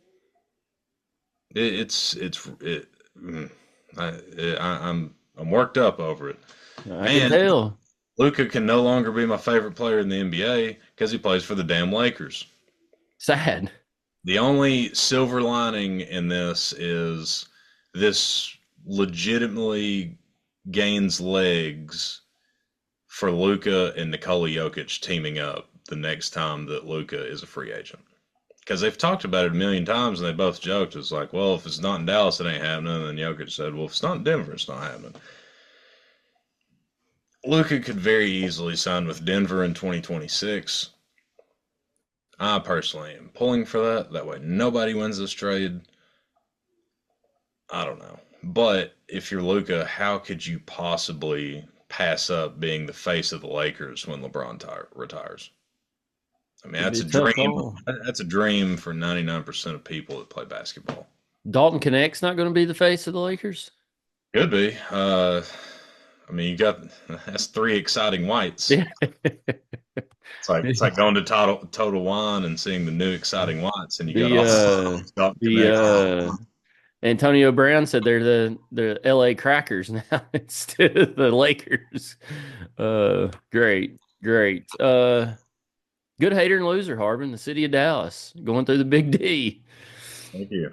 Mm, I'm worked up over it. I can And tell. Luka can no longer be my favorite player in the NBA because he plays for the damn Lakers. Sad. The only silver lining in this is this legitimately gains legs for Luka and Nikola Jokic teaming up the next time that Luka is a free agent. Because they've talked about it a million times and they both joked. It's like, well, if it's not in Dallas, it ain't happening. And Jokic said, well, if it's not in Denver, it's not happening. Luka could very easily sign with Denver in 2026. I personally am pulling for that. That way nobody wins this trade. I don't know. But if you're Luka, how could you possibly pass up being the face of the Lakers when LeBron retires? I mean, It'd be that's a a tough dream. call. That's a dream for 99% of people that play basketball. Dalton Connect's not going to be the face of the Lakers. Could be. I mean, you got that's 3 exciting whites. Yeah. It's like going to Total Wine and seeing the new exciting whites, and you got The all Dalton the Connect. Antonio Brown said they're the LA Crackers now instead of the Lakers. Great. Good hater and loser, Harbin, the city of Dallas, going through the Big D. Thank you.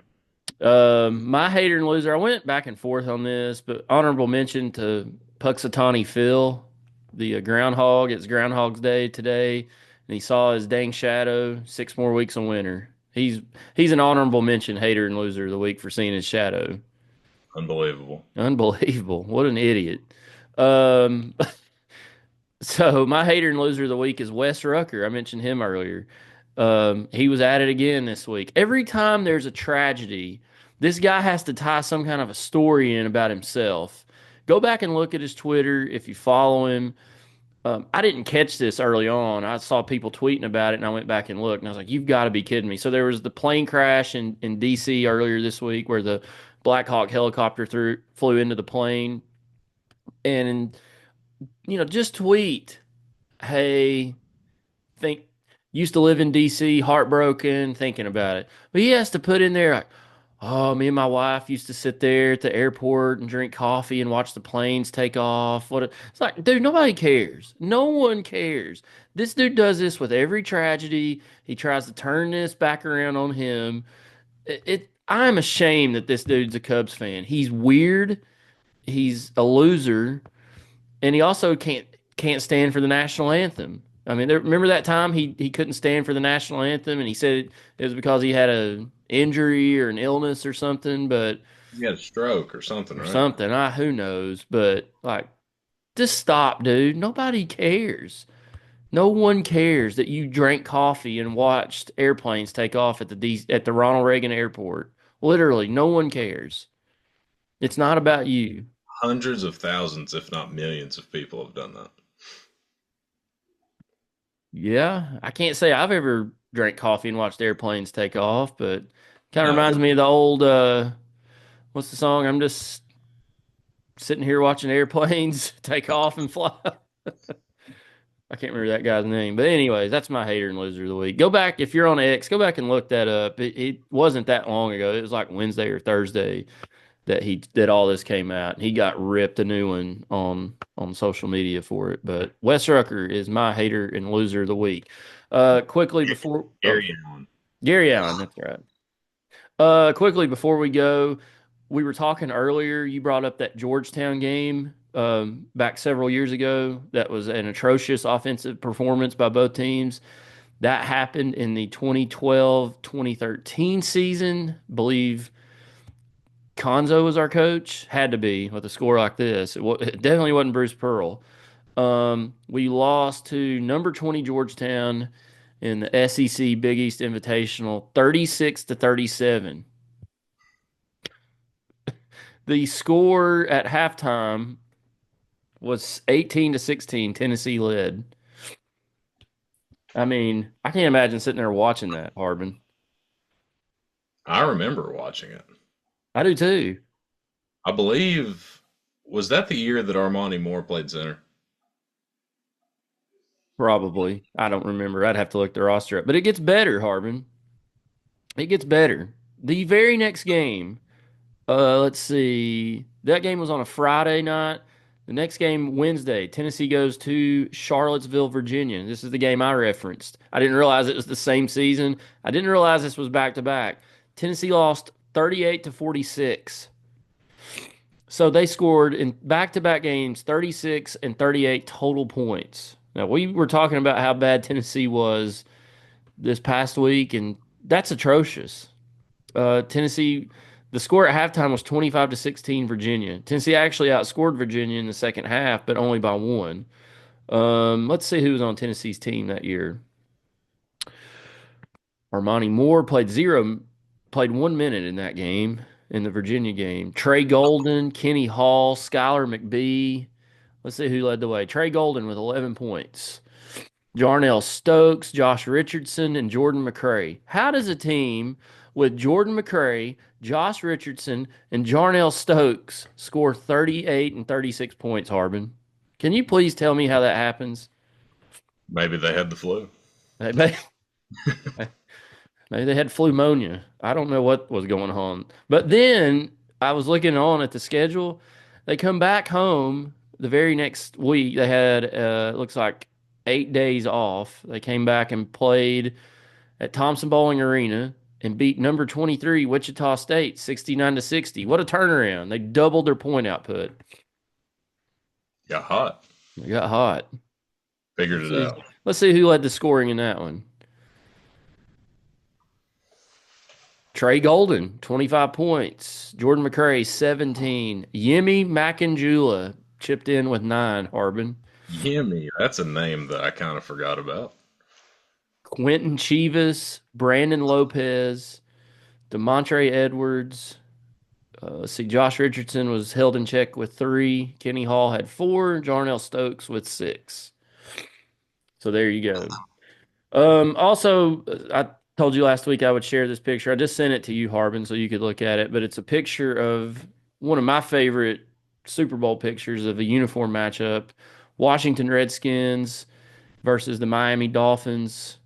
My hater and loser, I went back and forth on this, but honorable mention to Puxatawny Phil, the groundhog. It's Groundhog's Day today, and he saw his dang shadow. 6 more weeks of winter. He's an honorable mention hater and loser of the week for seeing his shadow. Unbelievable. Unbelievable. What an idiot. Um, so my hater and loser of the week is Wes Rucker. I mentioned him earlier. He was at it again this week. Every time there's a tragedy, this guy has to tie some kind of a story in about himself. Go back and look at his Twitter if you follow him. I didn't catch this early on. I saw people tweeting about it, and I went back and looked, and I was like, "You've got to be kidding me!" So there was the plane crash in D.C. earlier this week, where the Black Hawk helicopter flew into the plane, and just tweet, "Hey, think used to live in DC, heartbroken, thinking about it." But he has to put in there like, Oh, me and my wife used to sit there at the airport and drink coffee and watch the planes take off. It's like, dude, nobody cares. No one cares. This dude does this with every tragedy. He tries to turn this back around on him. I'm ashamed that this dude's a Cubs fan. He's weird. He's a loser, and he also can't stand for the national anthem. I mean, remember that time he couldn't stand for the national anthem, and he said it was because he had a injury or an illness or something, but He had a stroke or something, or right? something. Who knows? But like, just stop, dude. Nobody cares. No one cares that you drank coffee and watched airplanes take off at the Ronald Reagan Airport. Literally, no one cares. It's not about you. Hundreds of thousands, if not millions, of people have done that. Yeah, I can't say I've ever drank coffee and watched airplanes take off, but kind of No, reminds me of the old what's the song? I'm just sitting here watching airplanes take off and fly. I can't remember that guy's name, but anyways, that's my hater and loser of the week. Go back if you're on X, go back and look that up. It wasn't that long ago. It was like Wednesday or Thursday that all this came out. He got ripped a new one on social media for it. But Wes Rucker is my hater and loser of the week. Quickly before Gary Allen. Gary Allen, that's right. Quickly before we go, we were talking earlier. You brought up that Georgetown game back several years ago. That was an atrocious offensive performance by both teams. That happened in the 2012-2013 season. I believe Conzo was our coach. Had to be with a score like this. It definitely wasn't Bruce Pearl. We lost to number 20 Georgetown in the SEC Big East Invitational, 36-37. The score at halftime was 18-16. Tennessee led. I mean, I can't imagine sitting there watching that, Harbin. I remember watching it. I do too. I believe, was that the year that Armani Moore played center? Probably. I don't remember. I'd have to look the roster up. But it gets better, Harbin. It gets better. The very next game, let's see. That game was on a Friday night. The next game, Wednesday, Tennessee goes to Charlottesville, Virginia. This is the game I referenced. I didn't realize it was the same season. I didn't realize this was back to back. Tennessee lost 38-46. So they scored in back to back games 36 and 38 total points. Now, we were talking about how bad Tennessee was this past week, and that's atrocious. Tennessee, the score at halftime was 25-16 Virginia. Tennessee actually outscored Virginia in the second half, but only by one. Let's see who was on Tennessee's team that year. Armani Moore played 1 minute in that game, in the Virginia game. Trey Golden, Kenny Hall, Skylar McBee. Let's see who led the way. Trey Golden with 11 points. Jarnell Stokes, Josh Richardson, and Jordan McCray. How does a team with Jordan McCray, Josh Richardson, and Jarnell Stokes score 38 and 36 points, Harbin? Can you please tell me how that happens? Maybe they had the flu. Maybe they had pneumonia. I don't know what was going on. But then I was looking on at the schedule. They come back home the very next week. They had, it looks like 8 days off. They came back and played at Thompson Bowling Arena and beat number 23 Wichita State 69-60. What a turnaround. They doubled their point output. Got hot. They got hot. Figured Let's it see. out. Let's see who led the scoring in that one. Trey Golden, 25 points. Jordan McCray, 17. Yemi Makanjula chipped in with 9, Harbin. Yimmy, that's a name that I kind of forgot about. Quentin Chivas, Brandon Lopez, DeMontre Edwards. Let's see, Josh Richardson was held in check with 3. Kenny Hall had 4. Jarnell Stokes with 6. So there you go. Also, I told you last week I would share this picture. I just sent it to you, Harbin, so you could look at it. But it's a picture of one of my favorite Super Bowl pictures of a uniform matchup: Washington Redskins versus the Miami Dolphins.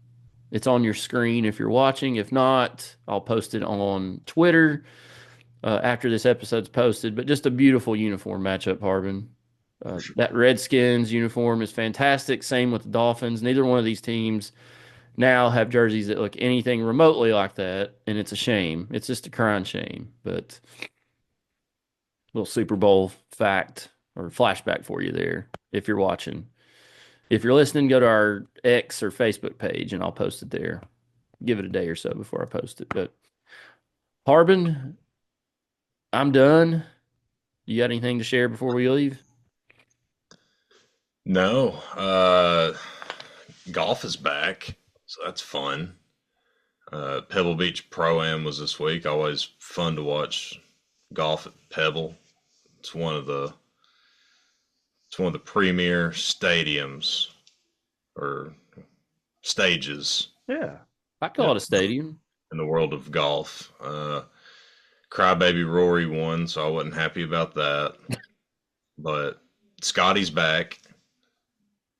It's on your screen if you're watching. If not, I'll post it on Twitter after this episode's posted. But just a beautiful uniform matchup, Harbin. For sure. That Redskins uniform is fantastic. Same with the Dolphins. Neither one of these teams now have jerseys that look anything remotely like that, and it's a shame. It's just a crying shame. But little Super Bowl fact or flashback for you there if you're watching. If you're listening, go to our X or Facebook page and I'll post it there. Give it a day or so before I post it. But Harbin, I'm done. You got anything to share before we leave? No, golf is back, so that's fun. Pebble Beach Pro Am was this week. Always fun to watch golf at Pebble. It's one of the it's one of the premier stadiums or stages Yeah. I in call it a stadium. the world of golf. Crybaby Rory won, so I wasn't happy about that. But Scotty's back.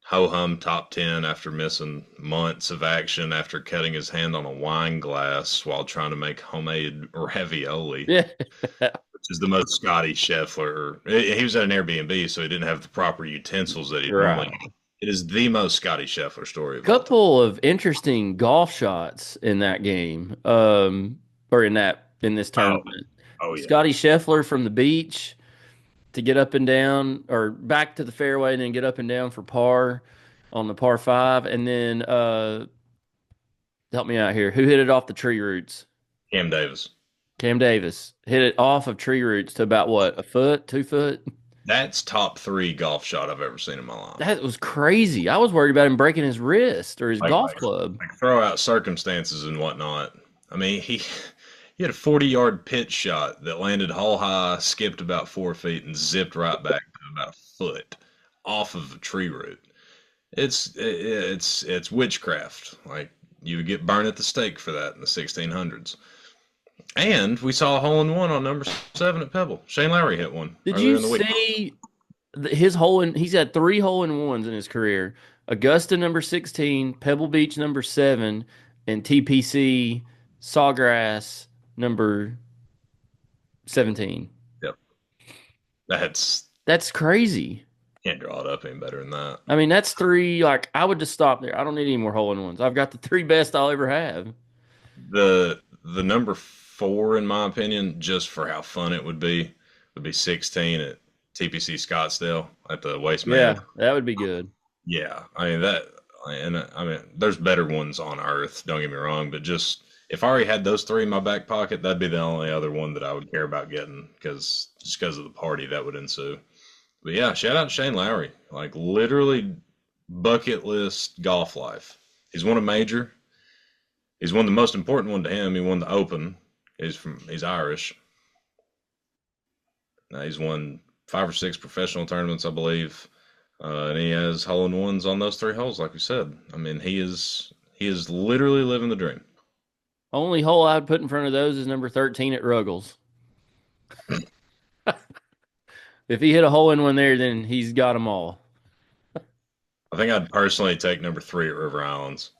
Ho hum top 10 after missing months of action after cutting his hand on a wine glass while trying to make homemade ravioli, Yeah. which is the most Scotty Scheffler. He was at an Airbnb, so he didn't have the proper utensils that he'd normally. Right. It is the most Scotty Scheffler story of all time. Couple of interesting golf shots in that game. Or in this Oh, tournament. oh yeah. Scotty Scheffler from the beach to get up and down or back to the fairway and then get up and down for par on the par five. And then help me out here. Who hit it off the tree roots? Cam Davis. Cam Davis hit it off of tree roots to about what, a foot, 2 foot? That's top three golf shot I've ever seen in my life. That was crazy. I was worried about him breaking his wrist or his Like, golf like, club. like throw out circumstances and whatnot. I mean, he had a 40-yard pitch shot that landed hole high, skipped about 4 feet, and zipped right back to about a foot off of a tree root. It's witchcraft. Like you would get burned at the stake for that in the 1600s. And we saw a hole in one on number 7 at Pebble. Shane Lowry hit one Did earlier you in the week. see his hole in? He's had 3 hole-in-ones in his career. Augusta number 16, Pebble Beach number 7, and TPC Sawgrass number 17. Yep, that's That's crazy. can't draw it up any better than that. I mean, that's three. Like, I would just stop there. I don't need any more hole-in-ones. I've got the three best I'll ever have. The number 4 in my opinion, just for how fun it would be 16 at TPC Scottsdale at the Waste Yeah, Management. that would be good. Yeah, I mean that, and I mean there's better ones on earth. Don't get me wrong, but just if I already had those three in my back pocket, that'd be the only other one that I would care about getting because of the party that would ensue. But yeah, shout out to Shane Lowry, like literally bucket list golf life. He's won a major. He's won the most important one to him. He won the Open. He's Irish. He's won 5 or 6 professional tournaments, I believe, and he has hole in ones on those 3 holes. Like we said, I mean, he is literally living the dream. Only hole I'd put in front of those is number 13 at Ruggles. If he hit a hole in one there, then he's got them all. I think I'd personally take number 3 at River Islands.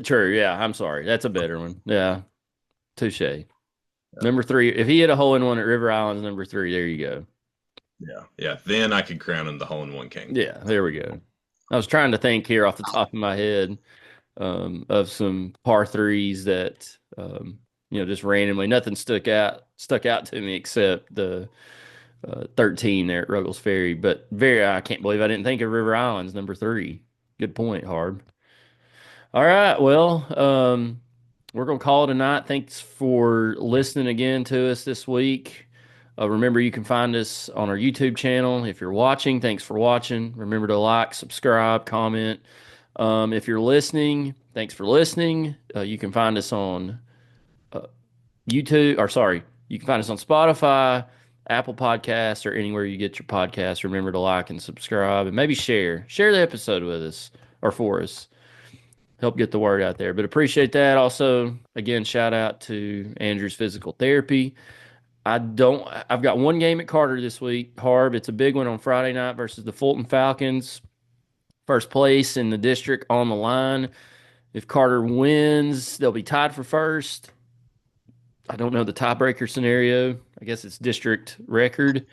True. Yeah. I'm sorry. That's a better one. Yeah. Touche. Number 3. If he hit a hole in one at River Islands, number 3, there you go. Yeah, yeah. Then I could crown him the hole in one king. Yeah. There we go. I was trying to think here off the top of my head of some par threes that, just randomly, nothing stuck out to me except the 13 there at Ruggles Ferry. But I can't believe I didn't think of River Islands, number 3. Good point, Harb. All right. Well, we're going to call it a night. Thanks for listening again to us this week. Remember, you can find us on our YouTube channel. If you're watching, thanks for watching. Remember to like, subscribe, comment. If you're listening, thanks for listening. You can find us on you can find us on Spotify, Apple Podcasts, or anywhere you get your podcasts. Remember to like and subscribe and maybe share the episode with us or for us. Help get the word out there. But appreciate that. Also, again, shout out to Andrew's Physical Therapy. I've got one game at Carter this week, Harb. It's a big one on Friday night versus the Fulton Falcons. First place in the district on the line. If Carter wins, they'll be tied for first. I don't know the tiebreaker scenario. I guess it's district record,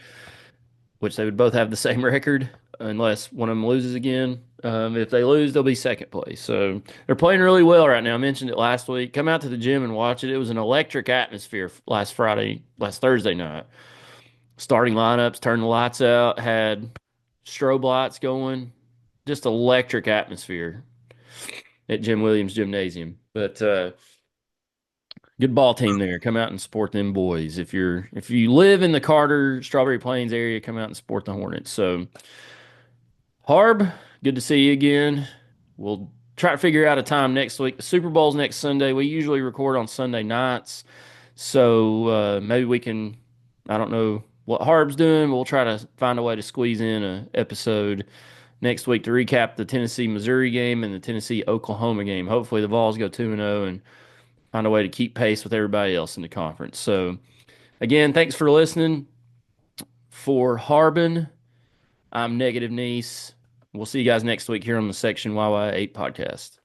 which they would both have the same record unless one of them loses again. If they lose, they'll be second place. So they're playing really well right now. I mentioned it last week. Come out to the gym and watch it. It was an electric atmosphere last Thursday night. Starting lineups, turned the lights out, had strobe lights going, just electric atmosphere at Jim Williams Gymnasium. But good ball team there. Come out and support them boys. If you live in the Carter Strawberry Plains area, come out and support the Hornets. So Harb, good to see you again. We'll try to figure out a time next week. The Super Bowl's next Sunday. We usually record on Sunday nights. So maybe we can, I don't know what Harb's doing. We'll try to find a way to squeeze in an episode next week to recap the Tennessee Missouri game and the Tennessee Oklahoma game. Hopefully the Vols go 2-0 and find a way to keep pace with everybody else in the conference. So again, thanks for listening. For Harbin, I'm Negative Niece. We'll see you guys next week here on the Section YY8 podcast.